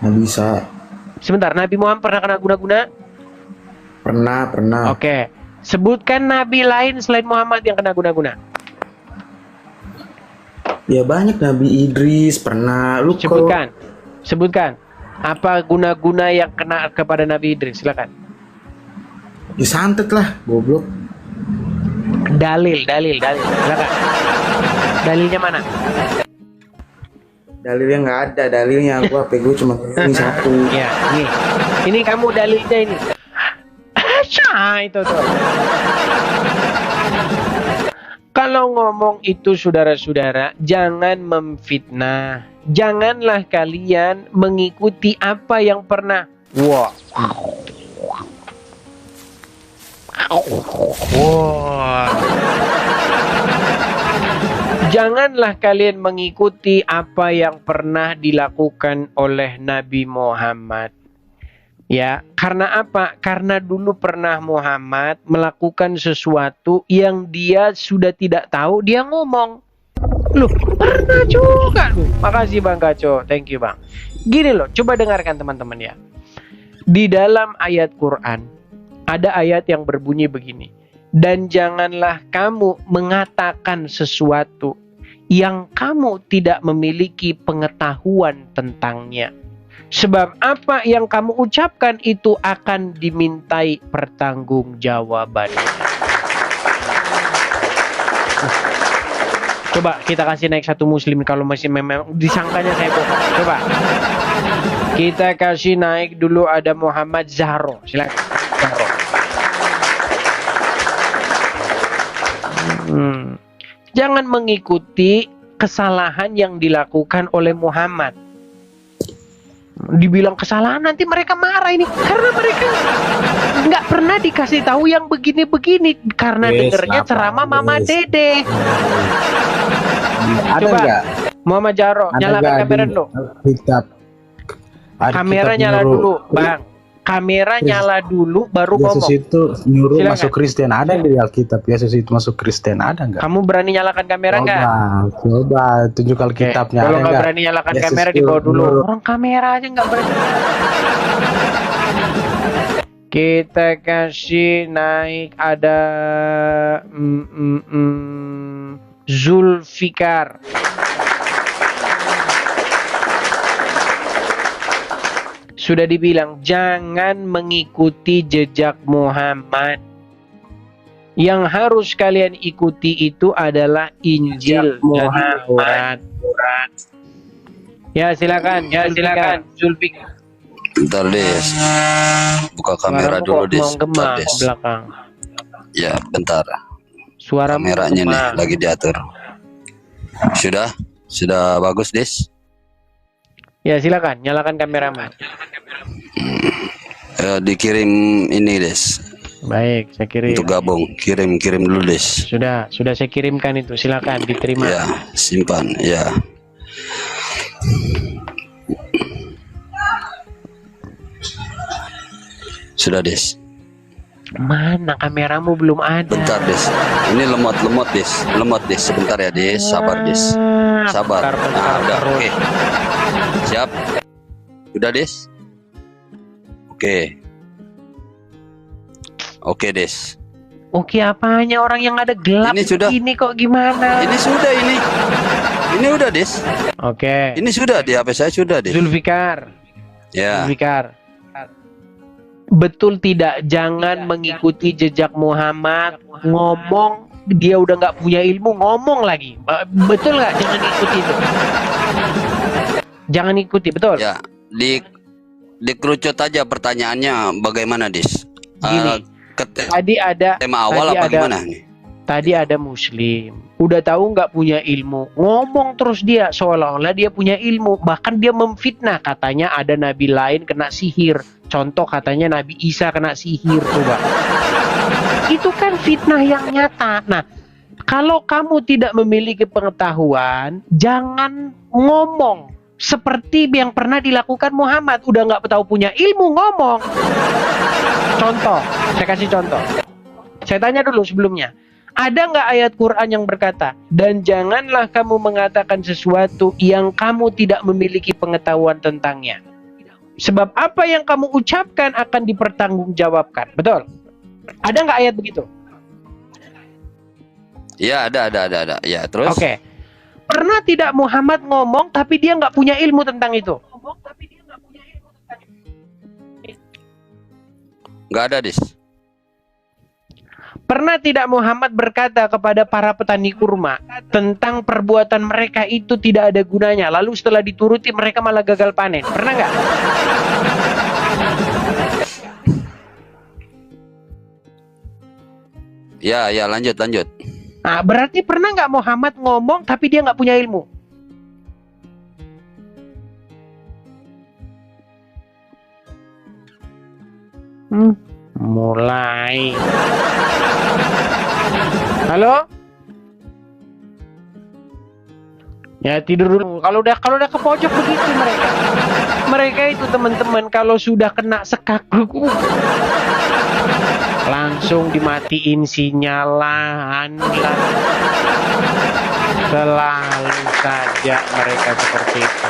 nggak bisa. Sebentar, Nabi Muhammad pernah kena guna-guna? Pernah. Oke. Sebutkan nabi lain selain Muhammad yang kena guna-guna. Ya banyak, Nabi Idris pernah. Lu kalau Sebutkan. Apa guna-guna yang kena kepada Nabi Idris? Silakan. disantet lah, goblok. Dalil. Silakan. Dalilnya mana? Dalilnya nggak ada, dalilnya gua HP gua cuma ini satu. Ya, ini kamu dalilnya ini. Itu tuh. Kalau ngomong itu saudara-saudara, jangan memfitnah. Janganlah kalian mengikuti apa yang pernah. Wah. Janganlah kalian mengikuti apa yang pernah dilakukan oleh Nabi Muhammad. Ya, karena apa? Karena dulu pernah Muhammad melakukan sesuatu yang dia sudah tidak tahu, dia ngomong. Loh, pernah juga loh. Makasih Bang Kaco, thank you Bang. Gini loh, coba dengarkan teman-teman ya. Di dalam ayat Quran, ada ayat yang berbunyi begini. Dan janganlah kamu mengatakan sesuatu yang kamu tidak memiliki pengetahuan tentangnya. Sebab apa yang kamu ucapkan itu akan dimintai pertanggungjawabannya. Coba kita kasih naik satu muslim kalau masih memang disangkanya saya bohong. Coba. Kita kasih naik dulu, ada Muhammad Zahro. Silakan. Zahro. Jangan mengikuti kesalahan yang dilakukan oleh Muhammad. Dibilang kesalahan nanti mereka marah ini karena mereka nggak pernah dikasih tahu yang begini-begini karena dengernya ceramah Mama Dede. Ada Coba nggak? Muhammad Jaro, nyalakan kamera dulu. Kitab. Kamera nyala dulu, Bang. Kamera nyala dulu baru Yesus ngomong. itu nyuruh Silakan. masuk Kristen, ada di Alkitab Yesus itu masuk Kristen, ada nggak? Kamu berani nyalakan kamera nggak? Coba tunjuk Alkitabnya. Kalau ada nggak nggak? berani nyalakan Yesus kamera itu dibawa dulu. nyuruh- Orang kamera aja nggak berani. Kita kasih naik, ada Zulfikar. Sudah dibilang jangan mengikuti jejak Muhammad. Yang harus kalian ikuti itu adalah Injil dan Taurat. Ya silakan, Zulfikar. Bentar Des, buka kamera Suaramu dulu kok Des. menggema Bentar, ke Des. belakang. Ya bentar, Suaramu kameranya nih menggema. lagi diatur. Sudah bagus Des. Ya silakan, nyalakan kameramu. Dikirim ini Des, Baik, saya kirim. untuk gabung. Kirim dulu Des. Sudah saya kirimkan itu. Silakan diterima. Ya, simpan ya. Sudah Des. Mana kameramu belum ada? Bentar Des. Ini lemot Des. Sebentar ya Des. Sabar Des. Sabar. Nah, udah. Oke. Siap. Udah Des. Oke Des. Oke, apanya orang yang ada gelap Ini sudah. ini kok gimana? Ini sudah ini. Ini udah Des. Oke. Ini sudah di HP saya sudah Des. Zulfikar. Ya. Zulfikar. Betul tidak? Jangan mengikuti jejak Muhammad. Ngomong dia udah nggak punya ilmu, ngomong lagi. Betul nggak? Jangan ikuti itu. Jangan ikuti, betul? Ya. Dikerucut aja pertanyaannya bagaimana Des? Gini. Tadi ada Tema awal apa gimana nih? Tadi ada muslim, udah tahu nggak punya ilmu, ngomong terus dia seolah-olah dia punya ilmu, bahkan dia memfitnah, katanya ada nabi lain kena sihir, contoh katanya Nabi Isa kena sihir, coba. Itu kan fitnah yang nyata. Nah, kalau kamu tidak memiliki pengetahuan, jangan ngomong seperti yang pernah dilakukan Muhammad, udah nggak tahu punya ilmu ngomong. Contoh, saya kasih contoh. Saya tanya dulu sebelumnya. Ada nggak ayat Quran yang berkata, dan janganlah kamu mengatakan sesuatu yang kamu tidak memiliki pengetahuan tentangnya. Sebab apa yang kamu ucapkan akan dipertanggungjawabkan. Betul? Ada nggak ayat begitu? Ya ada. Ya terus? Oke. Pernah tidak Muhammad ngomong tapi dia nggak punya ilmu tentang itu? Nggak ada Des. Pernah tidak Muhammad berkata kepada para petani kurma tentang perbuatan mereka itu tidak ada gunanya, lalu setelah dituruti mereka malah gagal panen? Pernah nggak? Ya lanjut. Nah, berarti pernah nggak Muhammad ngomong tapi dia nggak punya ilmu? Mulai. Halo? Ya tidur dulu. Kalau udah ke pojok begitu mereka. Mereka itu teman-teman kalau sudah kena sekak langsung dimatiin sinyalan lah. Selalu saja mereka seperti itu.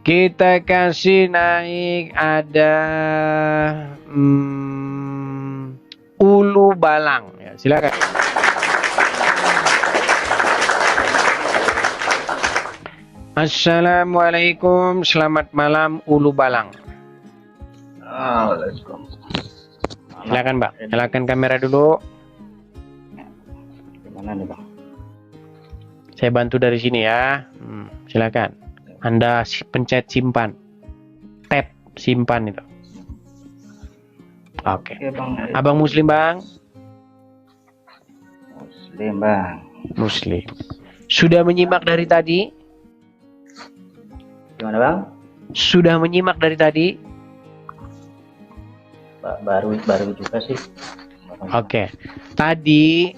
Kita kasih naik ada Ulu Balang. Ya, silakan. Assalamualaikum, selamat malam Ulu Balang. Silakan Bang, silakan kamera dulu. Gimana nih Bang? Saya bantu dari sini ya. Silakan. Anda pencet simpan, tab simpan itu. Oke. Bang. Abang Muslim Bang? Muslim Bang. Muslim. Sudah menyimak dari tadi? Gimana Bang? Sudah menyimak dari tadi? Baru juga sih. Oke. Tadi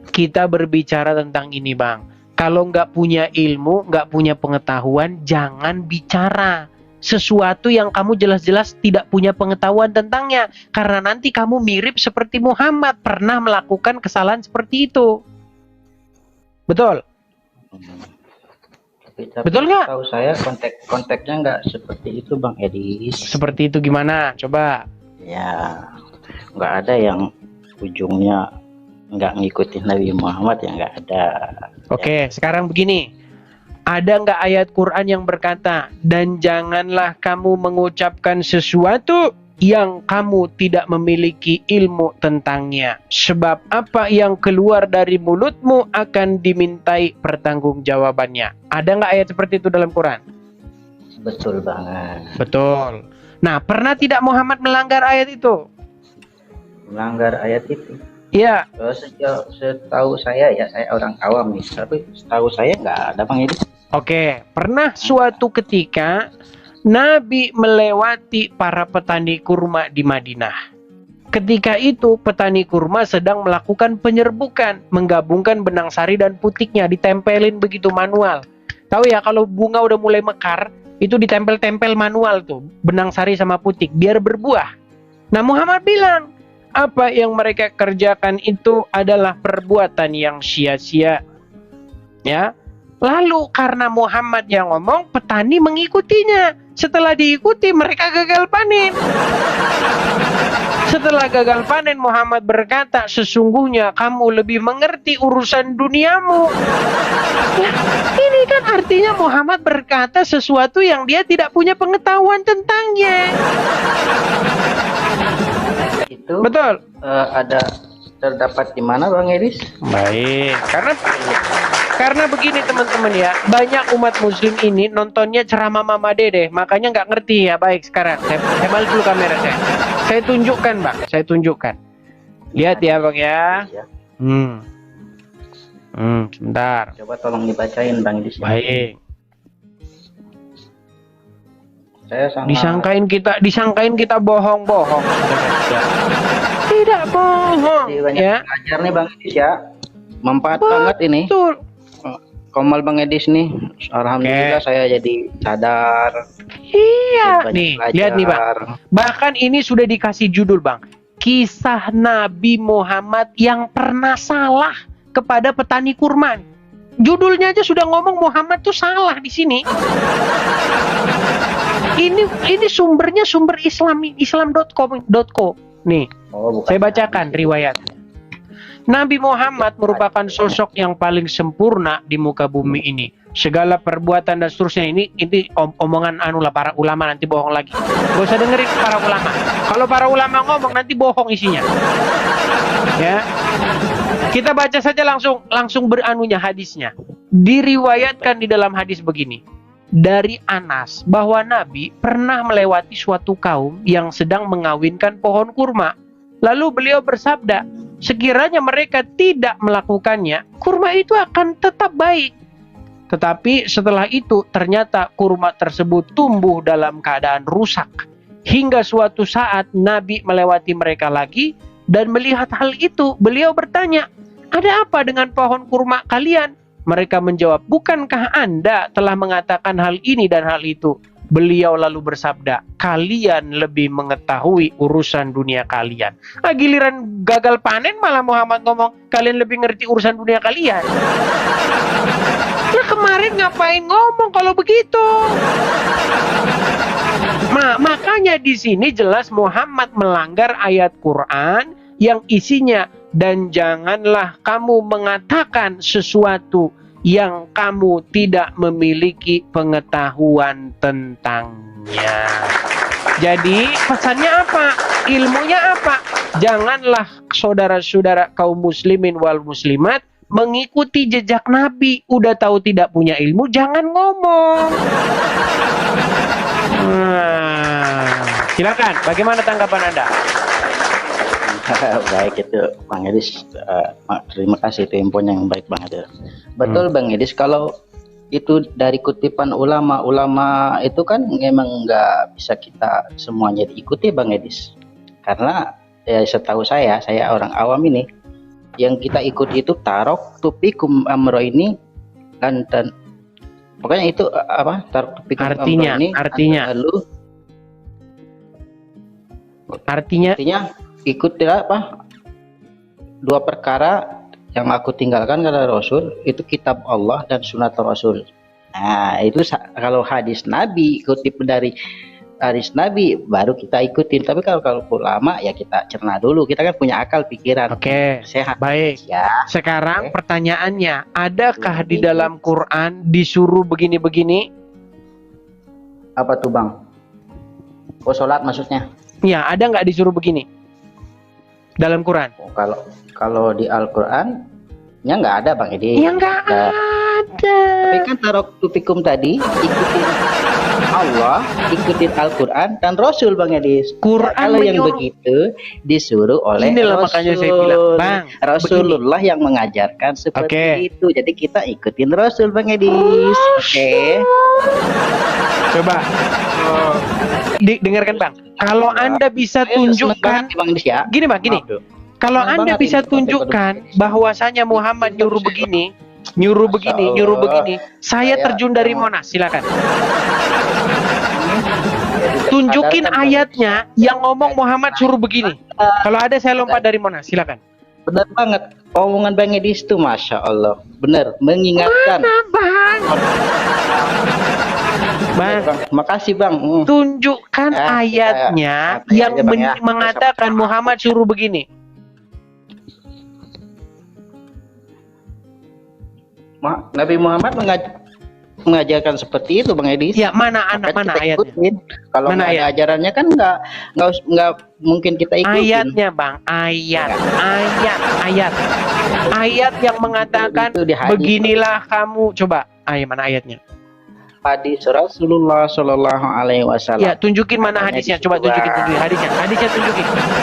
kita berbicara tentang ini Bang. Kalau nggak punya ilmu, nggak punya pengetahuan, jangan bicara sesuatu yang kamu jelas-jelas tidak punya pengetahuan tentangnya. Karena nanti kamu mirip seperti Muhammad, pernah melakukan kesalahan seperti itu. Betul? Tapi Betul nggak? Tahu saya konteksnya nggak seperti itu Bang Edis. Seperti itu gimana? Coba. Ya, nggak ada yang ujungnya nggak ngikutin Nabi Muhammad, ya nggak ada. Oke, sekarang begini. Ada nggak ayat Quran yang berkata, dan janganlah kamu mengucapkan sesuatu yang kamu tidak memiliki ilmu tentangnya. Sebab apa yang keluar dari mulutmu akan dimintai pertanggungjawabannya. Ada nggak ayat seperti itu dalam Quran? Betul banget. Betul. Nah, pernah tidak Muhammad melanggar ayat itu? Melanggar ayat itu. Iya. Setahu saya ya, saya orang awam nih, tapi setahu saya nggak ada Bang Edis. Oke, pernah suatu ketika Nabi melewati para petani kurma di Madinah. Ketika itu petani kurma sedang melakukan penyerbukan, menggabungkan benang sari dan putiknya, ditempelin begitu manual. Tahu ya, kalau bunga udah mulai mekar, itu ditempel-tempel manual tuh, benang sari sama putik, biar berbuah. Nah, Muhammad bilang, apa yang mereka kerjakan itu adalah perbuatan yang sia-sia. Ya. Lalu karena Muhammad yang ngomong, petani mengikutinya. Setelah diikuti, mereka gagal panen. Setelah gagal panen, Muhammad berkata, sesungguhnya kamu lebih mengerti urusan duniamu. Nah, ini kan artinya Muhammad berkata sesuatu yang dia tidak punya pengetahuan tentangnya. Itu Betul. ada terdapat di mana Bang Edis? Baik, karena begini teman-teman ya, banyak umat muslim ini nontonnya ceramah Mama Dede, makanya nggak ngerti ya. Baik, sekarang saya balik dulu kamera saya tunjukkan Bang, saya tunjukkan. Lihat ya Bang ya. Sebentar. Coba tolong dibacain Bang Edis. Baik. Saya sama Disangkain kita bohong-bohong. Tidak bohong. Jadi banyak Ya. belajar nih Bang Edis ya. Manfaat banget ini. Betul. Komal Bang Edis nih. Alhamdulillah saya jadi sadar. Iya. Banyak Nih, belajar. lihat nih Bang. Bahkan ini sudah dikasih judul Bang. Kisah Nabi Muhammad yang pernah salah kepada petani kurma. Judulnya aja sudah ngomong Muhammad tuh salah di sini. Ini sumbernya sumber islam.co. Nih, saya bacakan riwayatnya. Nabi Muhammad merupakan sosok yang paling sempurna di muka bumi ini. Segala perbuatan dan seterusnya ini omongan para ulama, nanti bohong lagi. Gak usah dengerin para ulama. Kalau para ulama ngomong nanti bohong isinya. Ya. Kita baca saja langsung beranunya hadisnya. Diriwayatkan di dalam hadis begini. Dari Anas bahwa Nabi pernah melewati suatu kaum yang sedang mengawinkan pohon kurma. Lalu beliau bersabda, sekiranya mereka tidak melakukannya, kurma itu akan tetap baik. Tetapi setelah itu ternyata kurma tersebut tumbuh dalam keadaan rusak. Hingga suatu saat Nabi melewati mereka lagi dan melihat hal itu, beliau bertanya, ada apa dengan pohon kurma kalian? Mereka menjawab, bukankah Anda telah mengatakan hal ini dan hal itu? Beliau lalu bersabda, kalian lebih mengetahui urusan dunia kalian. Giliran gagal panen malah Muhammad ngomong, kalian lebih ngerti urusan dunia kalian. Nah, kemarin ngapain ngomong kalau begitu? Makanya di sini jelas Muhammad melanggar ayat Quran yang isinya, dan janganlah kamu mengatakan sesuatu yang kamu tidak memiliki pengetahuan tentangnya. Jadi pesannya apa? Ilmunya apa? Janganlah saudara-saudara kaum muslimin wal muslimat mengikuti jejak Nabi. Udah tahu tidak punya ilmu, jangan ngomong. Silakan, bagaimana tanggapan Anda? Baik itu Bang Edis, terima kasih itu infonya yang baik banget. Betul Bang Edis, kalau itu dari kutipan ulama itu kan memang nggak bisa kita semuanya diikuti Bang Edis, karena ya setahu saya orang awam ini yang kita ikuti itu tarok tupikum amro ini dan pokoknya itu apa tarok tupikum amro ini artinya ikut apa dua perkara yang aku tinggalkan kata Rasul itu kitab Allah dan sunat Rasul. Nah itu kalau hadis Nabi, kutip dari hadis Nabi baru kita ikutin. Tapi kalau ulama ya kita cerna dulu, kita kan punya akal pikiran. Oke, sehat. Baik ya. Sekarang pertanyaannya, adakah di dalam Quran disuruh begini-begini? Apa tuh Bang? Oh sholat maksudnya? Ya, ada nggak disuruh begini dalam Quran? Oh, kalau di Al-Qur'an nya nggak ada Bang Edi. Ya nggak ada. Tapi kan taraktu fikum tadi ikutin Allah, ikutin Al-Qur'an dan Rasul Bang Edi. Quran Kalau yang menyuruh. begitu disuruh oleh Inilah Rasul. makanya saya bilang, Bang, Rasulullah yang mengajarkan seperti Oke. itu. Jadi kita ikutin Rasul Bang Edi. Oke. Coba dengarkan Bang. Kalau Anda bisa tunjukkan, Bang Edi ya. gini Bang, gini. Maaf, Bro. Kalau Senang Anda banget bisa ini, tunjukkan bahwasanya Muhammad nyuruh begini, nyuruh begini, saya terjun dari Monas, silakan. Tunjukin ayatnya yang ngomong Muhammad suruh begini. Kalau ada saya lompat dari Monas, silakan. Benar banget. Omongan Bang Edi itu Masya Allah. Benar, mengingatkan. Bang? Bang, Makasih Bang. tunjukkan Ya, ayatnya ya, yang aja, Bang, ya. mengatakan Muhammad suruh begini. Nabi Muhammad mengajarkan seperti itu Bang Edi. Ya, mana Maka kita ayatnya? ikutin. Kalau Mana nggak ada ajarannya kan nggak mungkin kita ikutin. Ayatnya Bang, ayat yang mengatakan Itu di hadis. beginilah kamu. Coba, mana ayatnya? Hadis Rasulullah Shallallahu Alaihi Wasallam. Ya, tunjukin mana hadisnya. Coba tunjukin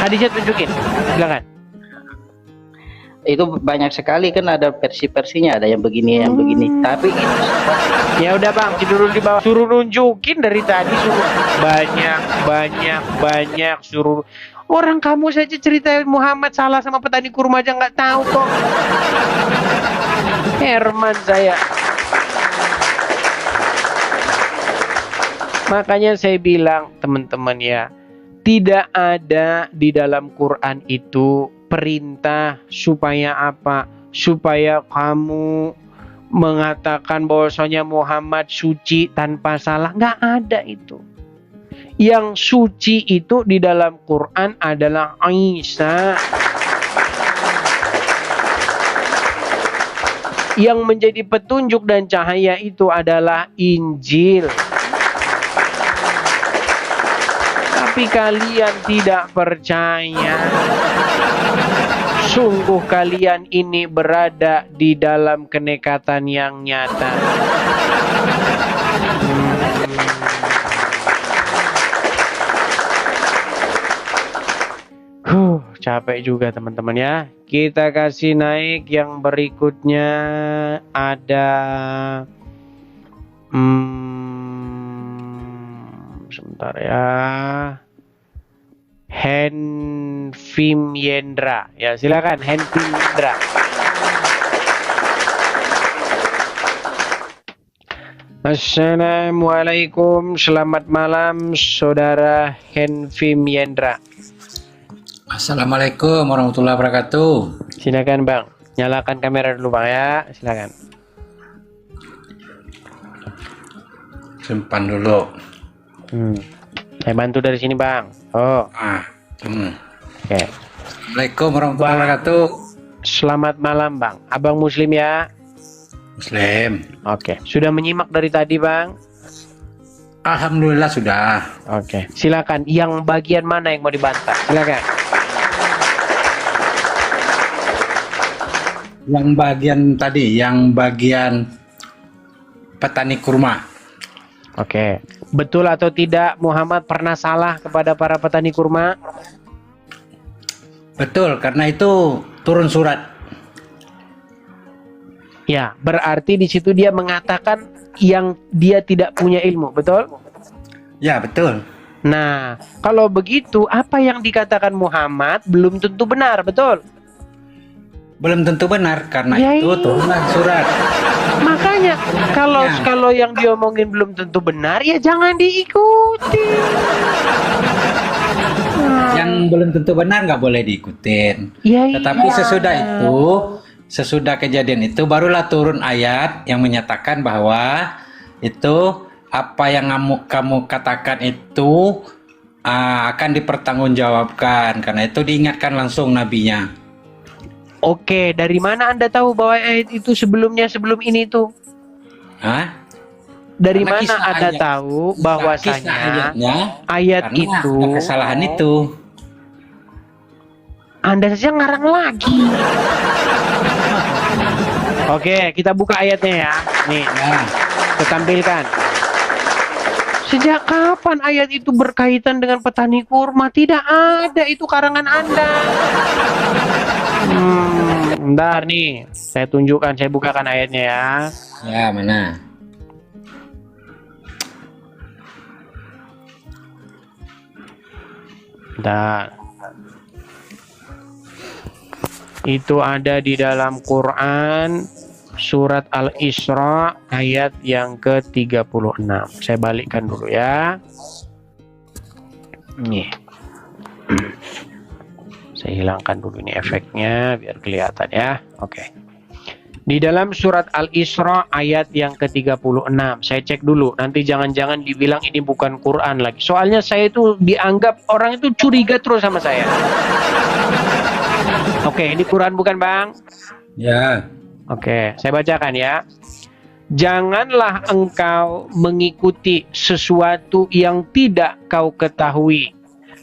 hadisnya tunjukin. Silakan. Itu banyak sekali kan, ada versi-versinya, ada yang begini, yang begini. Tapi itu Ya udah Bang, tidur di bawah. Suruh nunjukin dari tadi, suruh banyak suruh. Orang kamu saja cerita Muhammad salah sama petani kurma aja nggak tahu kok. Herman saya. Makanya saya bilang teman-teman ya, tidak ada di dalam Quran itu perintah supaya apa? Supaya kamu mengatakan bahwasanya Muhammad suci tanpa salah. Nggak ada itu. Yang suci itu di dalam Quran adalah Isa. Yang menjadi petunjuk dan cahaya itu adalah Injil. Tapi kalian tidak percaya. Sungguh kalian ini berada di dalam kenekatan yang nyata. Capek juga teman-teman ya. Kita kasih naik yang berikutnya ada sebentar ya. Henvim Yendra. Ya, silakan Henvim Yendra. Assalamualaikum, selamat malam saudara Henvim Yendra. Assalamualaikum warahmatullahi wabarakatuh. Silakan Bang, nyalakan kamera dulu Bang ya, silakan. Simpan dulu. Saya bantu dari sini Bang. Oke. Assalamualaikum warahmatullahi wabarakatuh. Selamat malam Bang. Abang Muslim ya? Muslim. Oke. Sudah menyimak dari tadi Bang? Alhamdulillah sudah. Oke. Silakan. Yang bagian mana yang mau dibantah? Silakan. Yang bagian tadi, yang bagian petani kurma. Oke. Betul atau tidak Muhammad pernah salah kepada para petani kurma? Betul, karena itu turun surat. Ya, berarti di situ dia mengatakan yang dia tidak punya ilmu, betul? Ya, betul. Nah, kalau begitu apa yang dikatakan Muhammad belum tentu benar, betul? Belum tentu benar, karena Ya, itu iya. turunlah surat. Makanya kalau yang diomongin belum tentu benar ya jangan diikuti. Yang belum tentu benar nggak boleh diikutin. Ya, Tetapi iya. sesudah kejadian itu barulah turun ayat yang menyatakan bahwa itu apa yang kamu katakan itu akan dipertanggungjawabkan. Karena itu diingatkan langsung nabinya. Oke, dari mana Anda tahu bahwa ayat itu sebelum ini tuh? Hah? Dari Karena mana kisah Anda ayat- tahu kisah bahwasanya ayatnya ayat karena itu ada kesalahan itu. Anda saja ngarang lagi. Oke, kita buka ayatnya ya. Nih, Nah, kita tampilkan. Sejak kapan ayat itu berkaitan dengan petani kurma? Tidak ada, itu karangan Anda. Bentar nih, saya tunjukkan, saya bukakan ayatnya ya. ya mana? Bentar. Itu ada di dalam Quran surat Al-Isra ayat yang ke-36. Saya balikkan dulu ya. Nih. Saya hilangkan dulu ini efeknya biar kelihatan ya. Oke. Di dalam surat Al-Isra ayat yang ke-36. Saya cek dulu, nanti jangan-jangan dibilang ini bukan Quran lagi. Soalnya saya itu dianggap orang itu curiga terus sama saya. Oke, ini Quran bukan, Bang? Ya. Oke, saya bacakan ya. Janganlah engkau mengikuti sesuatu yang tidak kau ketahui.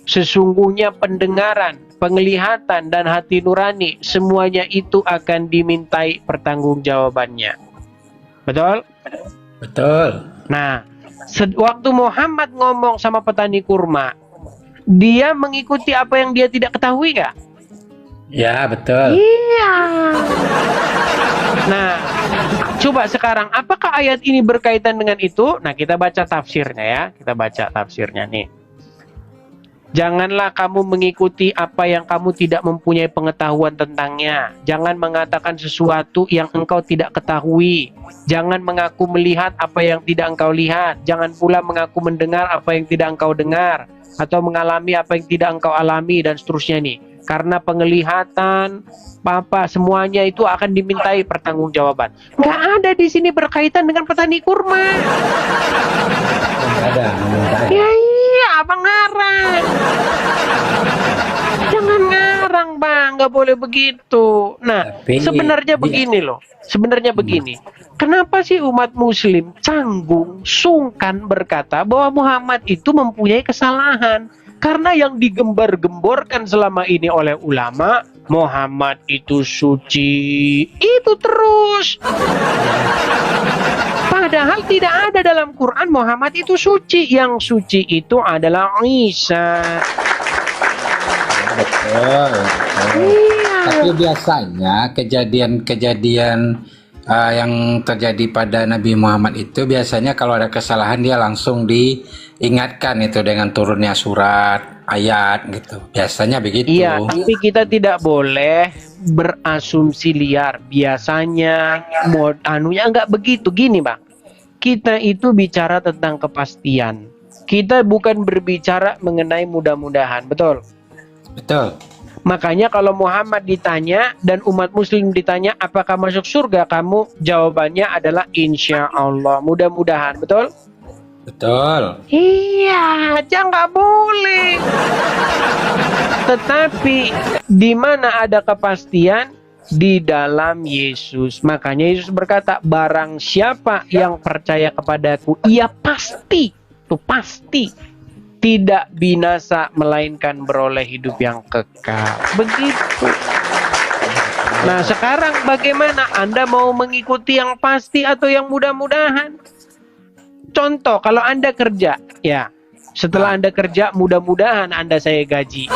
Sesungguhnya pendengaran, penglihatan, dan hati nurani, semuanya itu akan dimintai pertanggungjawabannya. Betul? Betul. Nah, waktu Muhammad ngomong sama petani kurma, dia mengikuti apa yang dia tidak ketahui nggak? Ya, betul. Iya. Nah, coba sekarang, apakah ayat ini berkaitan dengan itu? Nah, kita baca tafsirnya ya. Kita baca tafsirnya nih. Janganlah kamu mengikuti apa yang kamu tidak mempunyai pengetahuan tentangnya. Jangan mengatakan sesuatu yang engkau tidak ketahui. Jangan mengaku melihat apa yang tidak engkau lihat. Jangan pula mengaku mendengar apa yang tidak engkau dengar. Atau mengalami apa yang tidak engkau alami, dan seterusnya nih. Karena penglihatan, semuanya itu akan dimintai pertanggungjawaban. Nggak ada di sini berkaitan dengan petani kurma. Nggak ada. Ya iya, abang ngarang. Jangan ngarang, Bang. Nggak boleh begitu. Nah, Tapi sebenarnya begini loh. Sebenarnya begini. Kenapa sih umat muslim canggung, sungkan berkata bahwa Muhammad itu mempunyai kesalahan? Karena yang digembar-gemborkan selama ini oleh ulama, Muhammad itu suci. Itu terus. Padahal tidak ada dalam Quran Muhammad itu suci. Yang suci itu adalah Isa. Betul. Iya. Tapi biasanya kejadian-kejadian yang terjadi pada Nabi Muhammad itu biasanya kalau ada kesalahan dia langsung diingatkan itu dengan turunnya surat, ayat gitu. Biasanya begitu. Iya, tapi kita tidak boleh berasumsi liar. Biasanya anunya nggak begitu. Gini, Bang. Kita itu bicara tentang kepastian. Kita bukan berbicara mengenai mudah-mudahan, betul? Betul. Makanya kalau Muhammad ditanya dan umat muslim ditanya apakah masuk surga, kamu jawabannya adalah insya Allah, mudah-mudahan, betul? Betul. Iya, aja nggak boleh. Tetapi di mana ada kepastian? Di dalam Yesus. Makanya Yesus berkata, barang siapa yang percaya kepadaku, ia pasti, tuh pasti tidak binasa melainkan beroleh hidup yang kekal. Begitu. Nah, sekarang bagaimana? Anda mau mengikuti yang pasti atau yang mudah-mudahan? Contoh, kalau Anda kerja, ya, setelah Anda kerja, mudah-mudahan Anda saya gaji.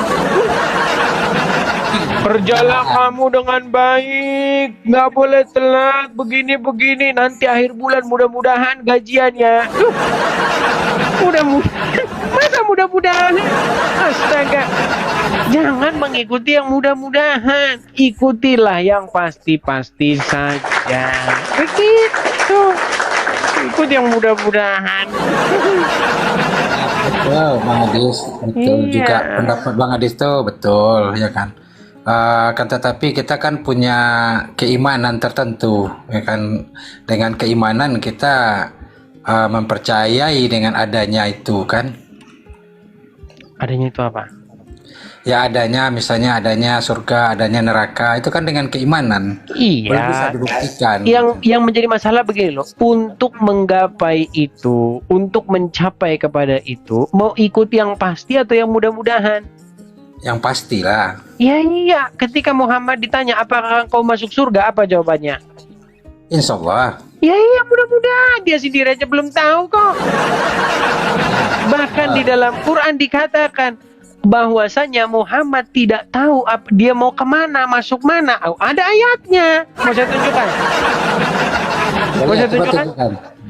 Kerjalah kamu dengan baik, nggak boleh telat, begini-begini, nanti akhir bulan mudah-mudahan gajiannya. Mudah-mudahan, masa mudah-mudahan? Astaga, jangan mengikuti yang mudah-mudahan, ikutilah yang pasti-pasti saja. Begitu, ikut yang mudah-mudahan. Betul, Bang Adis. Betul Iya. juga pendapat Bang Adis tuh betul, ya kan. Kan tetapi kita kan punya keimanan tertentu, ya kan. Dengan keimanan kita mempercayai dengan adanya itu kan. Adanya itu apa? ya adanya, misalnya adanya surga, adanya neraka, itu kan dengan keimanan. Belum bisa Iya. dibuktikan. Yang menjadi masalah begini loh, untuk menggapai itu, untuk mencapai kepada itu, mau ikut yang pasti atau yang mudah-mudahan? Yang pastilah. Ya iya, ketika Muhammad ditanya apakah kau masuk surga, apa jawabannya? Insya Allah. Ya iya, mudah-mudahan, dia sendiri aja belum tahu kok. Bahkan di dalam Quran dikatakan bahwasanya Muhammad tidak tahu dia mau kemana, masuk mana. Oh, ada ayatnya. Mau saya tunjukkan? Mau saya tunjukkan?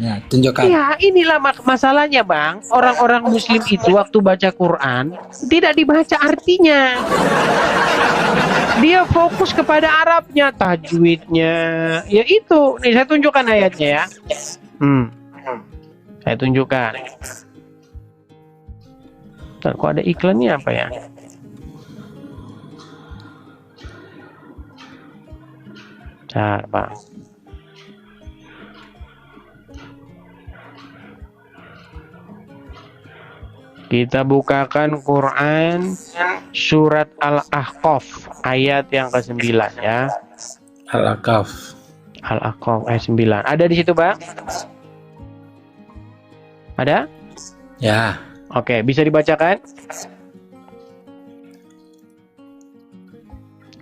Ya, tunjukkan. Ya, inilah masalahnya, Bang. Orang-orang Muslim itu waktu baca Quran tidak dibaca artinya. Dia fokus kepada Arabnya, tajwidnya. Ya itu. Nih saya tunjukkan ayatnya ya. Saya tunjukkan. Ntar, kok ada iklannya apa ya? Bentar, Bang. Kita bukakan Quran surat Al-Ahqaf ayat yang ke-9 ya. Al-Ahqaf. Al-Ahqaf ayat 9. Ada di situ, Bang? Ada? Ya. Oke, bisa dibacakan?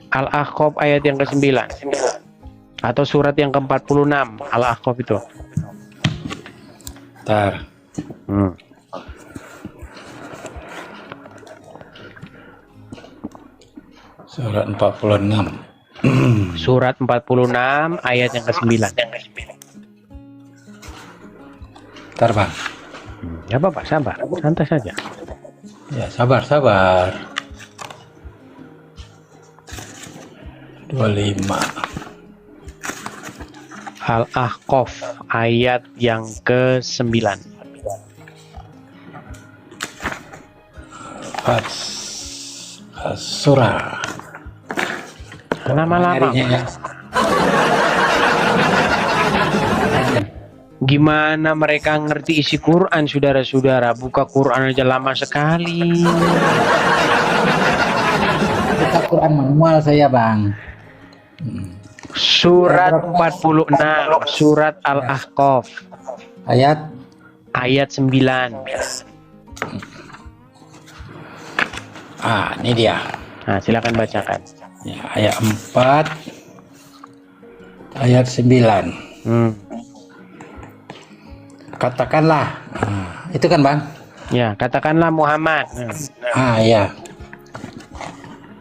Al-Ahqaf ayat yang ke-9. Atau surat yang ke-46 Al-Ahqaf itu. Bentar. Surat 46. Surat 46 ayat yang ke-9. Bentar, Bang. Ya Bapak, sabar. Santai saja. Ya, sabar. 25. Al-Ahqaf ayat yang ke-9. Surah. Lama-lama. Gimana mereka ngerti isi Quran, saudara-saudara? Buka Quran aja lama sekali. Buka Quran manual saya, Bang. Surat 46, surat Al-Ahqaf. Ayat 9. Ini dia. Nah, silakan bacakan. Ya, ayat 4, ayat 9. Katakanlah. Itu kan, Bang? Ya, katakanlah Muhammad. Ya.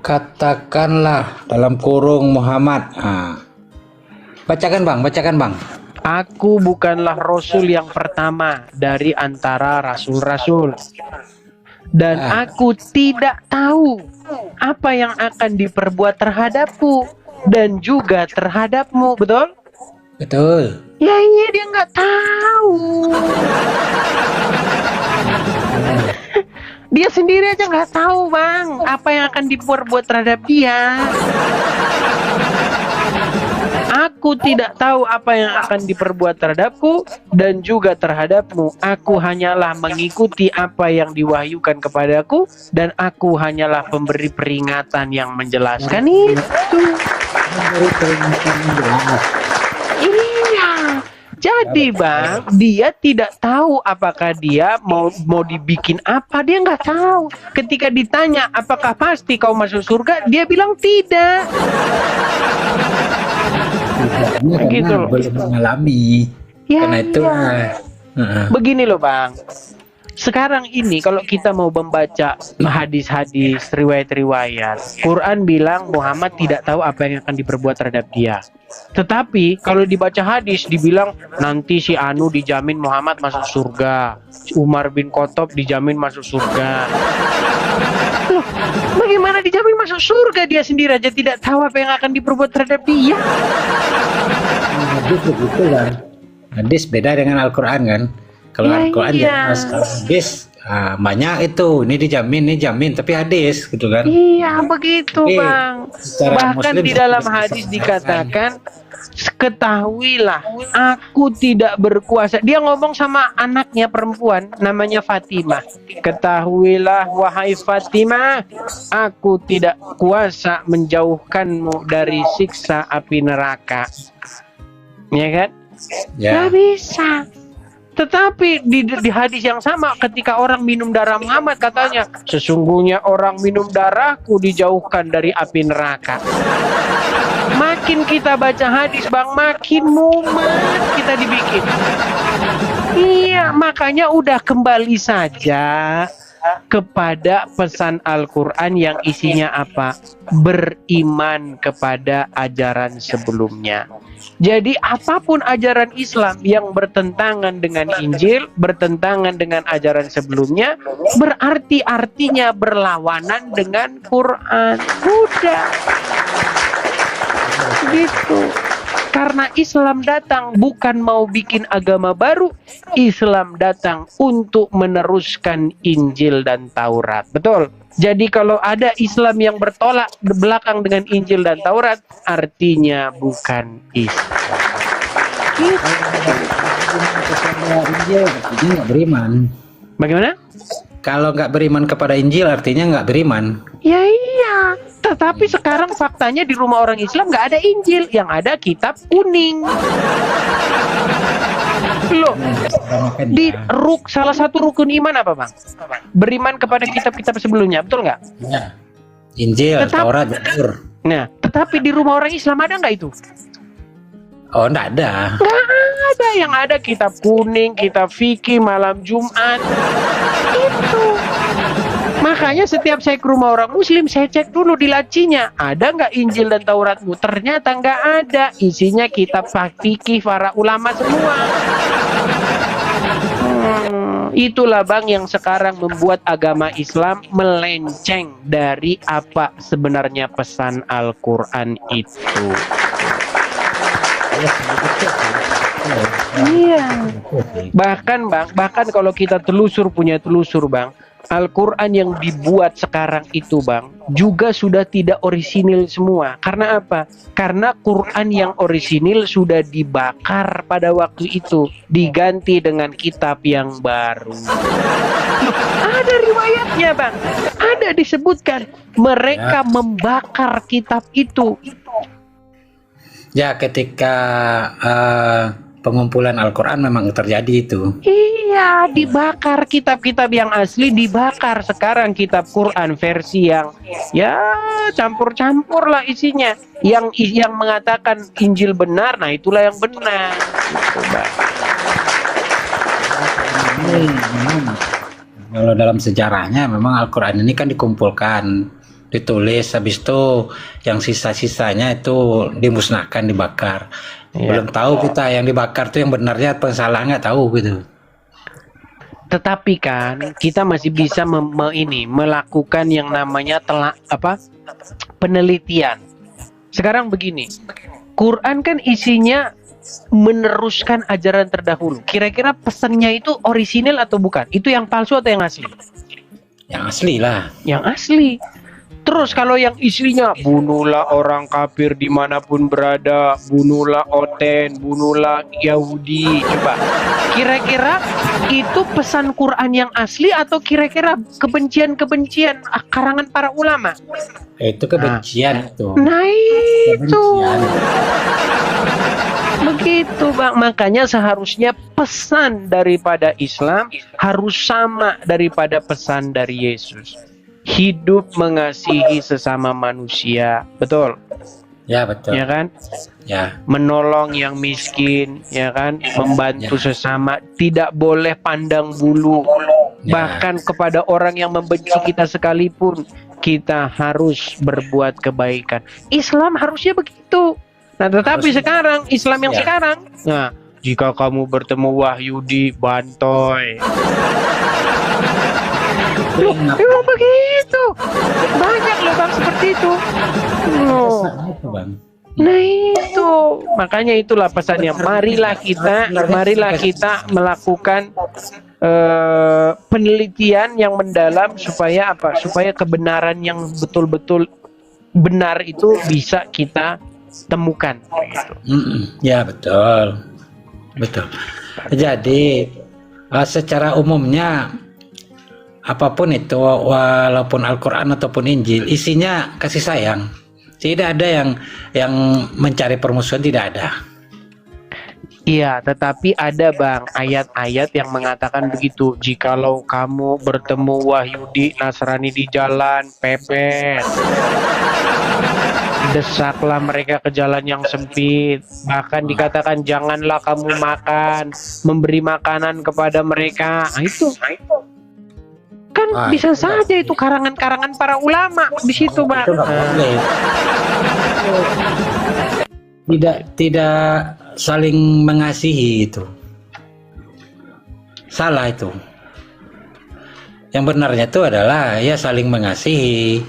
Katakanlah dalam kurung Muhammad. Bacakan, Bang. Aku bukanlah Rasul yang pertama dari antara Rasul-Rasul. Dan aku tidak tahu apa yang akan diperbuat terhadapku dan juga terhadapmu. Betul? Betul. Ya iya, dia nggak tahu. Dia sendiri aja nggak tahu, Bang, apa yang akan diperbuat terhadap dia. Aku tidak tahu apa yang akan diperbuat terhadapku dan juga terhadapmu. Aku hanyalah mengikuti apa yang diwahyukan kepadaku dan aku hanyalah pemberi peringatan yang menjelaskan itu. Memberi peringatan yang jelas. Iya. Jadi, Bang, dia tidak tahu apakah dia mau dibikin apa. Dia nggak tahu. Ketika ditanya apakah pasti kau masuk surga, dia bilang tidak. Begitu loh. Belum mengalami. Ya, karena itu. Begini loh, Bang. Sekarang ini kalau kita mau membaca hadis-hadis, riwayat-riwayat, Quran bilang Muhammad tidak tahu apa yang akan diperbuat terhadap dia. Tetapi kalau dibaca hadis dibilang nanti si Anu dijamin Muhammad masuk surga, Umar bin Khattab dijamin masuk surga. Loh, bagaimana dijamin masuk surga? Dia sendiri aja tidak tahu apa yang akan diperbuat terhadap dia. Hadis begitu kan. Hadis beda dengan Al-Quran kan. Kalau Ya, Al-Quran iya. jelas, kalau hadis banyak itu, ini dijamin, tapi hadis gitu kan. Iya begitu Tapi Bang. secara Bahkan Muslim di dalam bisa hadis disamakan. dikatakan, ketahuilah aku tidak berkuasa. Dia ngomong sama anaknya perempuan namanya Fatimah. Ketahuilah wahai Fatimah, aku tidak kuasa menjauhkanmu dari siksa api neraka. Ya kan? Ya. Gak bisa. Tetapi di hadis yang sama, ketika orang minum darah Muhammad, katanya sesungguhnya orang minum darahku dijauhkan dari api neraka. Makin kita baca hadis Bang, makin mumet kita dibikin. Iya, makanya udah kembali saja kepada pesan Al-Quran yang isinya apa? Beriman kepada ajaran sebelumnya. Jadi apapun ajaran Islam yang bertentangan dengan Injil, bertentangan dengan ajaran sebelumnya, berarti artinya berlawanan dengan Quran. Udah. Gitu. Karena Islam datang bukan mau bikin agama baru, Islam datang untuk meneruskan Injil dan Taurat. Betul. Jadi kalau ada Islam yang bertolak belakang dengan Injil dan Taurat, artinya bukan Islam. Gitu. Injil artinya nggak beriman. Bagaimana? Kalau nggak beriman kepada Injil artinya nggak beriman. Ya iya. Tetapi sekarang faktanya di rumah orang Islam nggak ada Injil, yang ada kitab kuning. Loh, di salah satu rukun iman apa Bang? Beriman kepada kitab-kitab sebelumnya, betul nggak? Ya. Injil, Taurat, Zabur. Nah, tetapi di rumah orang Islam ada nggak itu? Oh, nggak ada. Nggak ada, yang ada kitab kuning, kitab fikih, malam Jumat. Itu. Makanya setiap saya ke rumah orang Muslim, saya cek dulu di lacinya, ada nggak Injil dan Tauratmu? Ternyata nggak ada. Isinya kitab fikih para ulama semua. Itulah Bang yang sekarang membuat agama Islam melenceng dari apa sebenarnya pesan Al-Quran itu. Iya. Bahkan kalau kita punya telusur Bang, Al-Quran yang dibuat sekarang itu Bang, juga sudah tidak orisinil semua. Karena apa? Karena Quran yang orisinil sudah dibakar pada waktu itu, diganti dengan kitab yang baru. Loh, ada riwayatnya Bang, ada disebutkan mereka membakar kitab itu. Ya, ketika pengumpulan Al-Quran memang terjadi itu. Iya, dibakar kitab-kitab yang asli, dibakar. Sekarang kitab Quran versi yang ya campur-campur lah isinya. Yang mengatakan Injil benar, nah itulah yang benar. Coba. Kalau dalam sejarahnya memang Al-Quran ini kan dikumpulkan, ditulis, habis itu yang sisa-sisanya itu dimusnahkan, dibakar. Belum tahu kita yang dibakar itu yang benarnya apa salah, nggak tahu gitu. Tetapi kan kita masih bisa melakukan yang namanya penelitian. Sekarang begini, Quran kan isinya meneruskan ajaran terdahulu. Kira-kira pesannya itu orisinil atau bukan? Itu yang palsu atau yang asli? Yang asli lah. Yang asli. Terus kalau yang isinya bunuhlah orang kafir dimanapun berada, bunuhlah Oten, bunuhlah Yahudi, coba kira-kira itu pesan Quran yang asli atau kira-kira kebencian-kebencian karangan para ulama? Itu kebencian itu. Nah itu Kebencian. begitu Bang, makanya seharusnya pesan daripada Islam harus sama daripada pesan dari Yesus. Hidup mengasihi sesama manusia, betul? Ya, betul. Ya kan? Ya. Menolong yang miskin, ya kan? Membantu sesama, tidak boleh pandang bulu. Bahkan kepada orang yang membenci kita sekalipun, kita harus berbuat kebaikan. Islam harusnya begitu. Nah, tetapi sekarang Islam yang sekarang, nah, jika kamu bertemu Wahyudi, bantoy. Loh, emang begitu. Banyak loh Bang seperti itu. Loh. Nah itu, makanya itulah pesannya. Marilah kita melakukan penelitian yang mendalam supaya apa? Supaya kebenaran yang betul-betul benar itu bisa kita temukan. Gitu. Ya betul, betul. Jadi secara umumnya apapun itu, walaupun Al-Quran ataupun Injil, isinya kasih sayang. Tidak ada yang mencari permusuhan, tidak ada. Iya, tetapi ada Bang ayat-ayat yang mengatakan begitu. Jikalau kamu bertemu Wahyudi Nasrani di jalan, pepet. Desaklah mereka ke jalan yang sempit. Bahkan dikatakan janganlah kamu makan, memberi makanan kepada mereka. Nah, itu kan bisa saja itu karangan-karangan para ulama di situ, Bang. Tidak saling mengasihi, itu salah. Itu yang benarnya itu adalah ya saling mengasihi.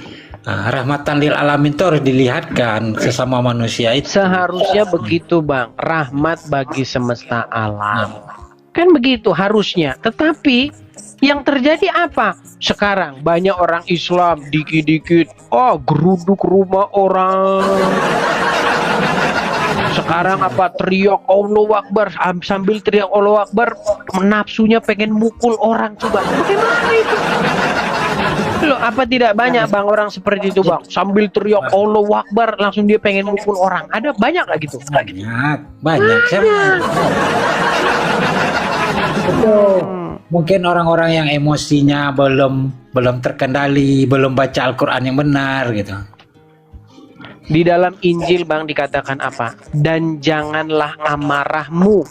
Rahmatan lil alamin itu harus dilihatkan sesama manusia itu. Seharusnya begitu Bang, rahmat bagi semesta alam. Kan begitu harusnya. Tetapi yang terjadi apa? Sekarang banyak orang Islam dikit-dikit geruduk rumah orang. Sekarang apa, teriak Allahu Akbar, sambil teriak Allahu Akbar nafsunya pengen mukul orang. Coba bagaimana itu? Loh, apa tidak banyak Bang orang seperti itu Bang? Sambil teriak Allahu Akbar langsung dia pengen mukul orang. Ada banyak nggak gitu? Banyak. Mungkin orang-orang yang emosinya belum terkendali, belum baca Al-Quran yang benar gitu. Di dalam Injil Bang dikatakan apa? Dan janganlah amarahmu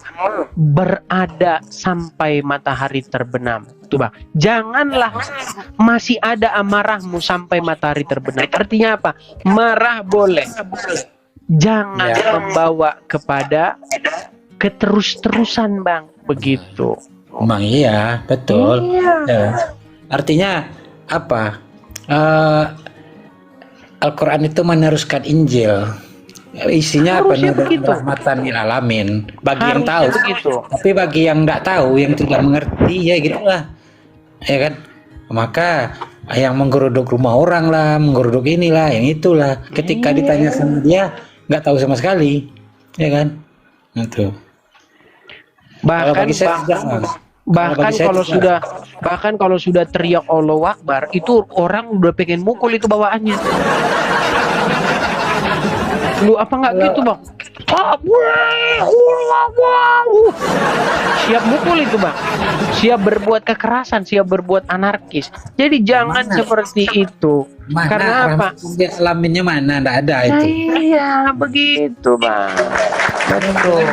berada sampai matahari terbenam. Tuh Bang, janganlah masih ada amarahmu sampai matahari terbenam. Artinya apa? Marah boleh, jangan membawa kepada keterus-terusan Bang. Begitu. Bang, iya betul. Iya. Ya. Artinya apa? Al-Quran itu meneruskan Injil. Isinya Harusnya penuh begitu. rahmatan lil alamin bagi yang Harusnya tahu. begitu. Tapi bagi yang tidak tahu, yang tidak mengerti, ya gitulah. Ya kan? Maka yang menggeruduk rumah orang lah, menggeruduk inilah, yang itulah. Ketika ditanya sama dia, nggak tahu sama sekali. Ya kan? Itu. Bahkan kalau sudah teriak Allahu Akbar, itu orang udah pengen mukul itu bawaannya. Lu apa nggak gitu Bang? Siap mukul itu Bang. Siap berbuat kekerasan, siap berbuat anarkis. Jadi jangan seperti itu. Karena apa? Alaminnya mana? Nggak ada itu. Iya, begitu Bang. Betul.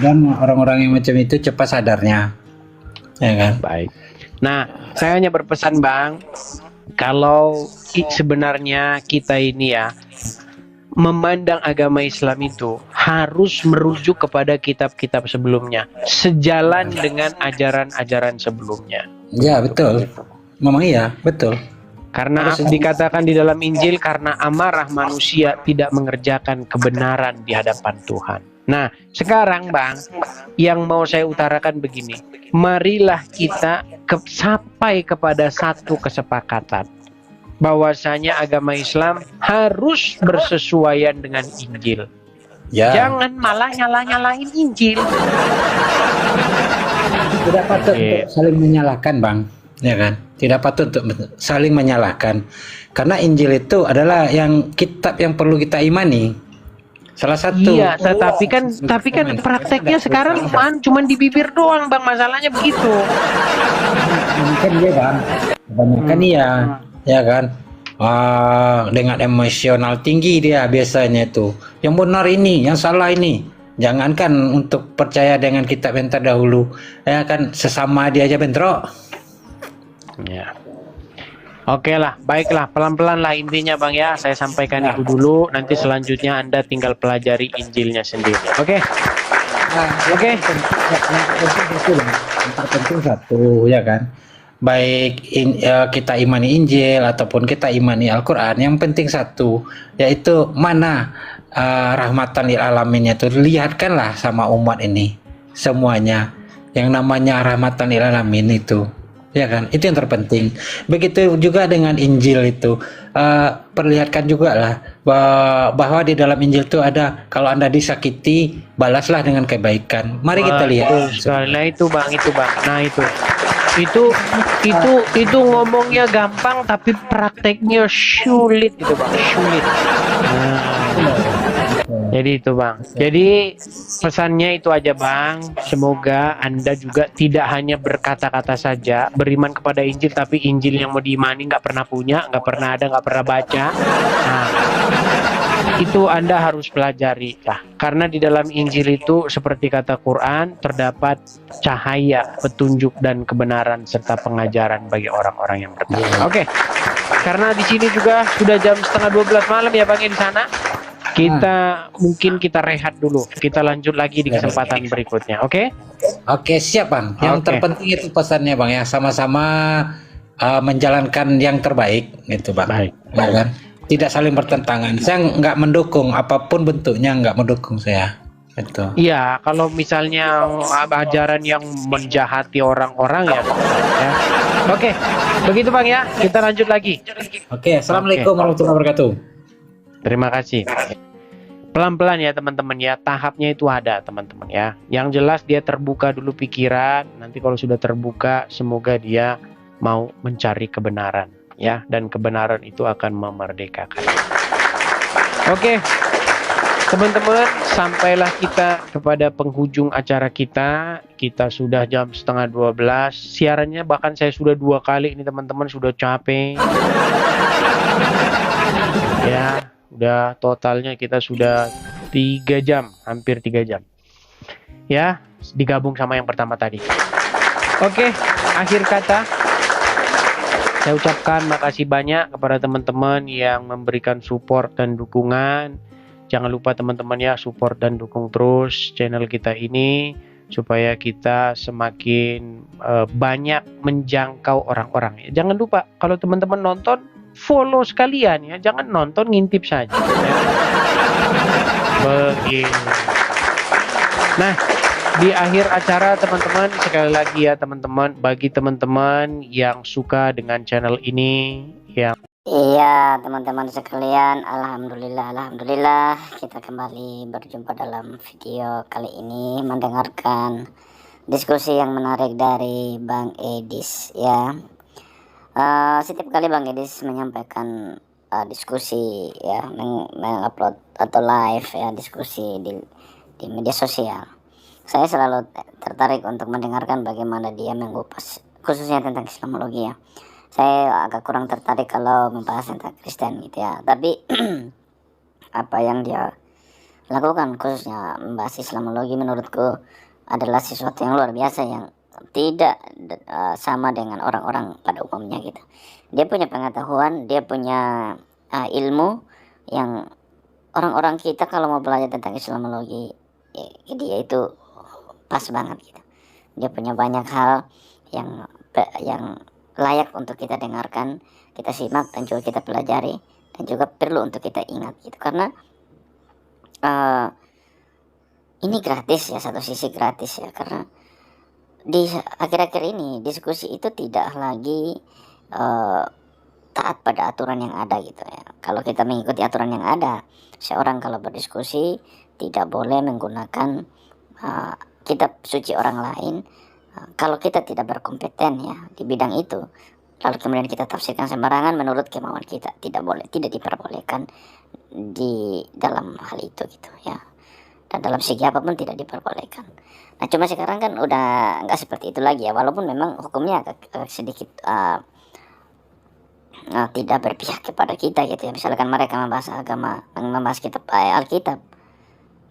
Dan orang-orang yang macam itu cepat sadarnya, ya kan? Baik. Nah, saya hanya berpesan Bang, kalau sebenarnya kita ini ya memandang agama Islam itu harus merujuk kepada kitab-kitab sebelumnya, sejalan dengan ajaran-ajaran sebelumnya. Ya betul, memang iya betul. Karena dikatakan di dalam Injil, karena amarah manusia tidak mengerjakan kebenaran di hadapan Tuhan. Nah, sekarang Bang, yang mau saya utarakan begini. Marilah kita sampai kepada satu kesepakatan. Bahwasanya agama Islam harus bersesuaian dengan Injil. Ya. Jangan malah nyala-nyalain Injil. Tidak patut untuk saling menyalahkan Bang, ya kan? Tidak patut untuk saling menyalahkan. Karena Injil itu adalah yang kitab yang perlu kita imani. Salah satu. Iya, tapi kan prakteknya sekarang cuman di bibir doang Bang, masalahnya begitu. Mungkin ya Bang, kebanyakan iya, ya kan? Dengan emosional tinggi dia biasanya itu. Yang benar ini, yang salah ini. Jangankan untuk percaya dengan kitab yang terdahulu, ya kan, sesama dia aja bentrok. Ya. Oke lah, baiklah, pelan-pelan lah intinya Bang ya. Saya sampaikan itu dulu, nanti selanjutnya Anda tinggal pelajari Injilnya sendiri. Oke? Oke. Yang penting satu, ya kan? Baik kita imani Injil ataupun kita imani Al-Quran, yang penting satu, yaitu mana rahmatan lil alaminnya itu. Lihatkanlah sama umat ini, semuanya. Yang namanya rahmatan lil alamin itu, ya kan? Itu yang terpenting. Begitu juga dengan Injil itu. Perlihatkan juga lah bahwa di dalam Injil itu ada, kalau Anda disakiti, balaslah dengan kebaikan. Mari kita lihat. Nah itu bang, nah itu ngomongnya gampang tapi prakteknya sulit gitu bang, sulit. Jadi itu bang. Jadi pesannya itu aja bang. Semoga Anda juga tidak hanya berkata-kata saja, beriman kepada Injil, tapi Injil yang mau diimani nggak pernah punya, nggak pernah ada, nggak pernah baca. Nah, itu Anda harus pelajari lah. Karena di dalam Injil itu seperti kata Quran terdapat cahaya, petunjuk dan kebenaran serta pengajaran bagi orang-orang yang bertakwa. Oke. Karena di sini juga sudah jam 11:30 malam ya bang ya di sana. Mungkin kita rehat dulu. Kita lanjut lagi di kesempatan berikutnya. Oke? Oke, siap bang. Yang terpenting itu pesannya bang ya, sama-sama menjalankan yang terbaik gitu bang. Baik. Ya kan? Tidak saling bertentangan. Saya nggak mendukung apapun bentuknya, nggak mendukung saya. Betul. Iya, kalau misalnya ajaran yang menjahati orang-orang ya. Oke, begitu bang ya. Kita lanjut lagi. Oke, assalamualaikum warahmatullahi wabarakatuh. Terima kasih. Pelan-pelan ya teman-teman ya, tahapnya itu ada teman-teman ya. Yang jelas dia terbuka dulu pikiran, nanti kalau sudah terbuka semoga dia mau mencari kebenaran ya, dan kebenaran itu akan memerdekakan. Oke. Teman-teman, sampailah kita kepada penghujung acara kita. Kita sudah jam 11:30. Siarannya bahkan saya sudah 2 kali ini teman-teman, sudah capek. Ya. Udah totalnya kita sudah 3 jam, hampir 3 jam. Ya, digabung sama yang pertama tadi. Oke, akhir kata. Saya ucapkan makasih banyak kepada teman-teman yang memberikan support dan dukungan. Jangan lupa teman-teman ya, support dan dukung terus channel kita ini supaya kita semakin banyak menjangkau orang-orang. Jangan lupa kalau teman-teman nonton, follow sekalian ya, jangan nonton ngintip saja ya. Begini. Nah, di akhir acara teman-teman, sekali lagi ya teman-teman, bagi teman-teman yang suka dengan channel ini, yang iya teman-teman sekalian, alhamdulillah kita kembali berjumpa dalam video kali ini, mendengarkan diskusi yang menarik dari Bang Edis ya. Setiap kali Bang Edis menyampaikan diskusi ya, mengupload atau live ya, diskusi di media sosial, saya selalu tertarik untuk mendengarkan bagaimana dia mengupas khususnya tentang Islamologi ya. Saya agak kurang tertarik kalau membahas tentang Kristen gitu ya, tapi apa yang dia lakukan khususnya membahas Islamologi menurutku adalah sesuatu yang luar biasa, yang tidak sama dengan orang-orang pada umumnya gitu. Dia punya pengetahuan, dia punya ilmu yang orang-orang kita kalau mau belajar tentang Islamologi ya, dia itu pas banget gitu. Dia punya banyak hal yang layak untuk kita dengarkan, kita simak dan juga kita pelajari, dan juga perlu untuk kita ingat gitu. Karena ini gratis ya, satu sisi gratis ya, karena di akhir-akhir ini diskusi itu tidak lagi taat pada aturan yang ada gitu ya. Kalau kita mengikuti aturan yang ada, seorang kalau berdiskusi tidak boleh menggunakan kitab suci orang lain kalau kita tidak berkompeten ya di bidang itu, lalu kemudian kita tafsirkan sembarangan menurut kemauan kita. Tidak boleh, tidak diperbolehkan di dalam hal itu gitu ya, dan dalam segi apapun tidak diperbolehkan. Nah cuma sekarang kan udah nggak seperti itu lagi ya, walaupun memang hukumnya agak sedikit tidak berpihak kepada kita gitu ya. Misalkan mereka membahas agama, membahas kitab Alkitab,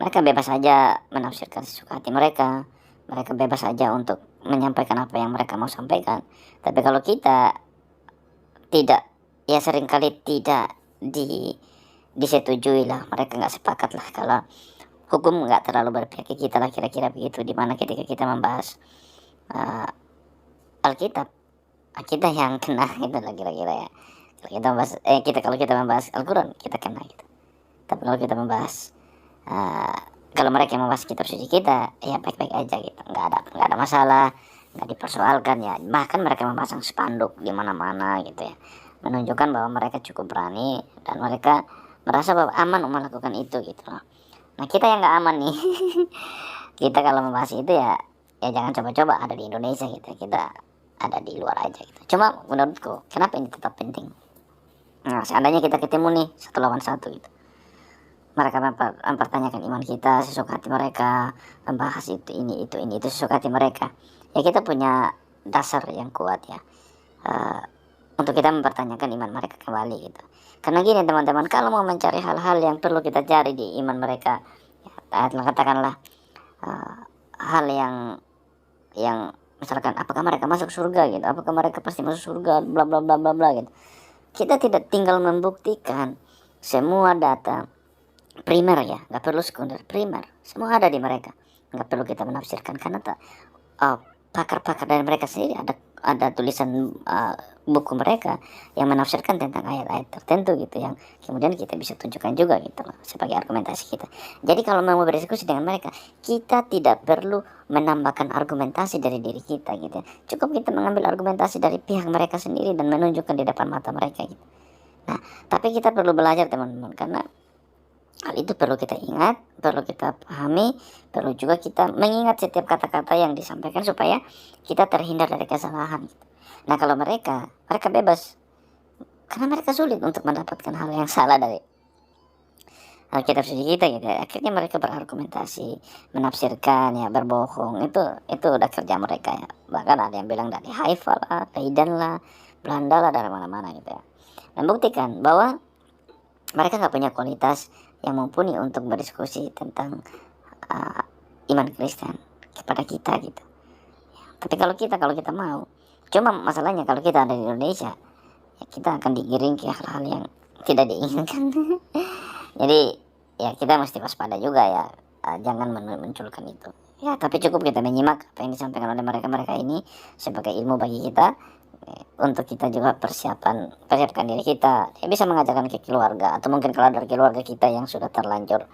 mereka bebas saja menafsirkan sesuka hati mereka, mereka bebas saja untuk menyampaikan apa yang mereka mau sampaikan. Tapi kalau kita tidak, ya seringkali tidak disetujui lah, mereka nggak sepakat lah kalau hukum nggak terlalu berpihak ke kita lah, kira-kira begitu. Dimana ketika kita membahas Alkitab, kita yang kena gitu lah kira-kira ya. Kalau kita membahas Al-Quran kita kena gitu. Tapi kalau kita membahas kalau mereka yang membahas kitab suci kita ya baik-baik aja gitu, nggak ada masalah, nggak dipersoalkan ya. Bahkan mereka memasang spanduk di mana-mana gitu ya, menunjukkan bahwa mereka cukup berani dan mereka merasa bahwa aman melakukan itu gitu loh. Nah kita yang nggak aman nih kita kalau membahas itu ya jangan coba-coba ada di Indonesia gitu, kita ada di luar aja gitu. Cuma menurutku kenapa ini tetap penting? Nah seandainya kita ketemu nih 1 lawan 1 gitu, mereka mempertanyakan iman kita sesuka hati mereka, membahas itu sesuka hati mereka, ya kita punya dasar yang kuat ya untuk kita mempertanyakan iman mereka kembali gitu. Karena gini teman-teman, kalau mau mencari hal-hal yang perlu kita cari di iman mereka ya, katakanlah hal yang misalkan apakah mereka masuk surga gitu, apakah mereka pasti masuk surga, bla bla bla bla bla gitu. Kita tidak tinggal membuktikan, semua data primer ya, nggak perlu sekunder, primer semua ada di mereka, nggak perlu kita menafsirkan karena pakar-pakar dari mereka sendiri ada tulisan buku mereka yang menafsirkan tentang ayat-ayat tertentu gitu, yang kemudian kita bisa tunjukkan juga gitu loh sebagai argumentasi kita. Jadi kalau mau berdiskusi dengan mereka, kita tidak perlu menambahkan argumentasi dari diri kita gitu ya. Cukup kita mengambil argumentasi dari pihak mereka sendiri dan menunjukkan di depan mata mereka gitu. Nah tapi kita perlu belajar teman-teman, karena hal itu perlu kita ingat, perlu kita pahami, perlu juga kita mengingat setiap kata-kata yang disampaikan supaya kita terhindar dari kesalahan. Nah kalau mereka bebas, karena mereka sulit untuk mendapatkan hal yang salah dari kitab suci kita gitu. Akhirnya mereka berargumentasi, menafsirkan ya, berbohong, itu udah kerja mereka ya. Bahkan ada yang bilang dari Haifa lah, Leiden lah, Belanda lah, dari mana-mana gitu ya. Dan buktikan bahwa mereka nggak punya kualitas yang mumpuni untuk berdiskusi tentang iman Kristen kepada kita gitu. Tapi kalau kita mau, cuma masalahnya kalau kita ada di Indonesia, ya kita akan digiring ke hal-hal yang tidak diinginkan. Jadi ya kita mesti waspada juga ya, jangan menmunculkan itu. Ya tapi cukup kita menyimak apa yang disampaikan oleh mereka ini sebagai ilmu bagi kita, untuk kita juga persiapkan diri kita. Dia bisa mengajarkan ke keluarga, atau mungkin kalau dari keluarga kita yang sudah terlanjur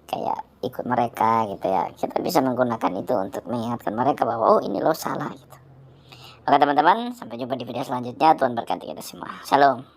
kayak ikut mereka gitu ya, kita bisa menggunakan itu untuk mengingatkan mereka bahwa oh ini lo salah gitu. Oke teman-teman, sampai jumpa di video selanjutnya. Tuhan berkati kita semua. Shalom.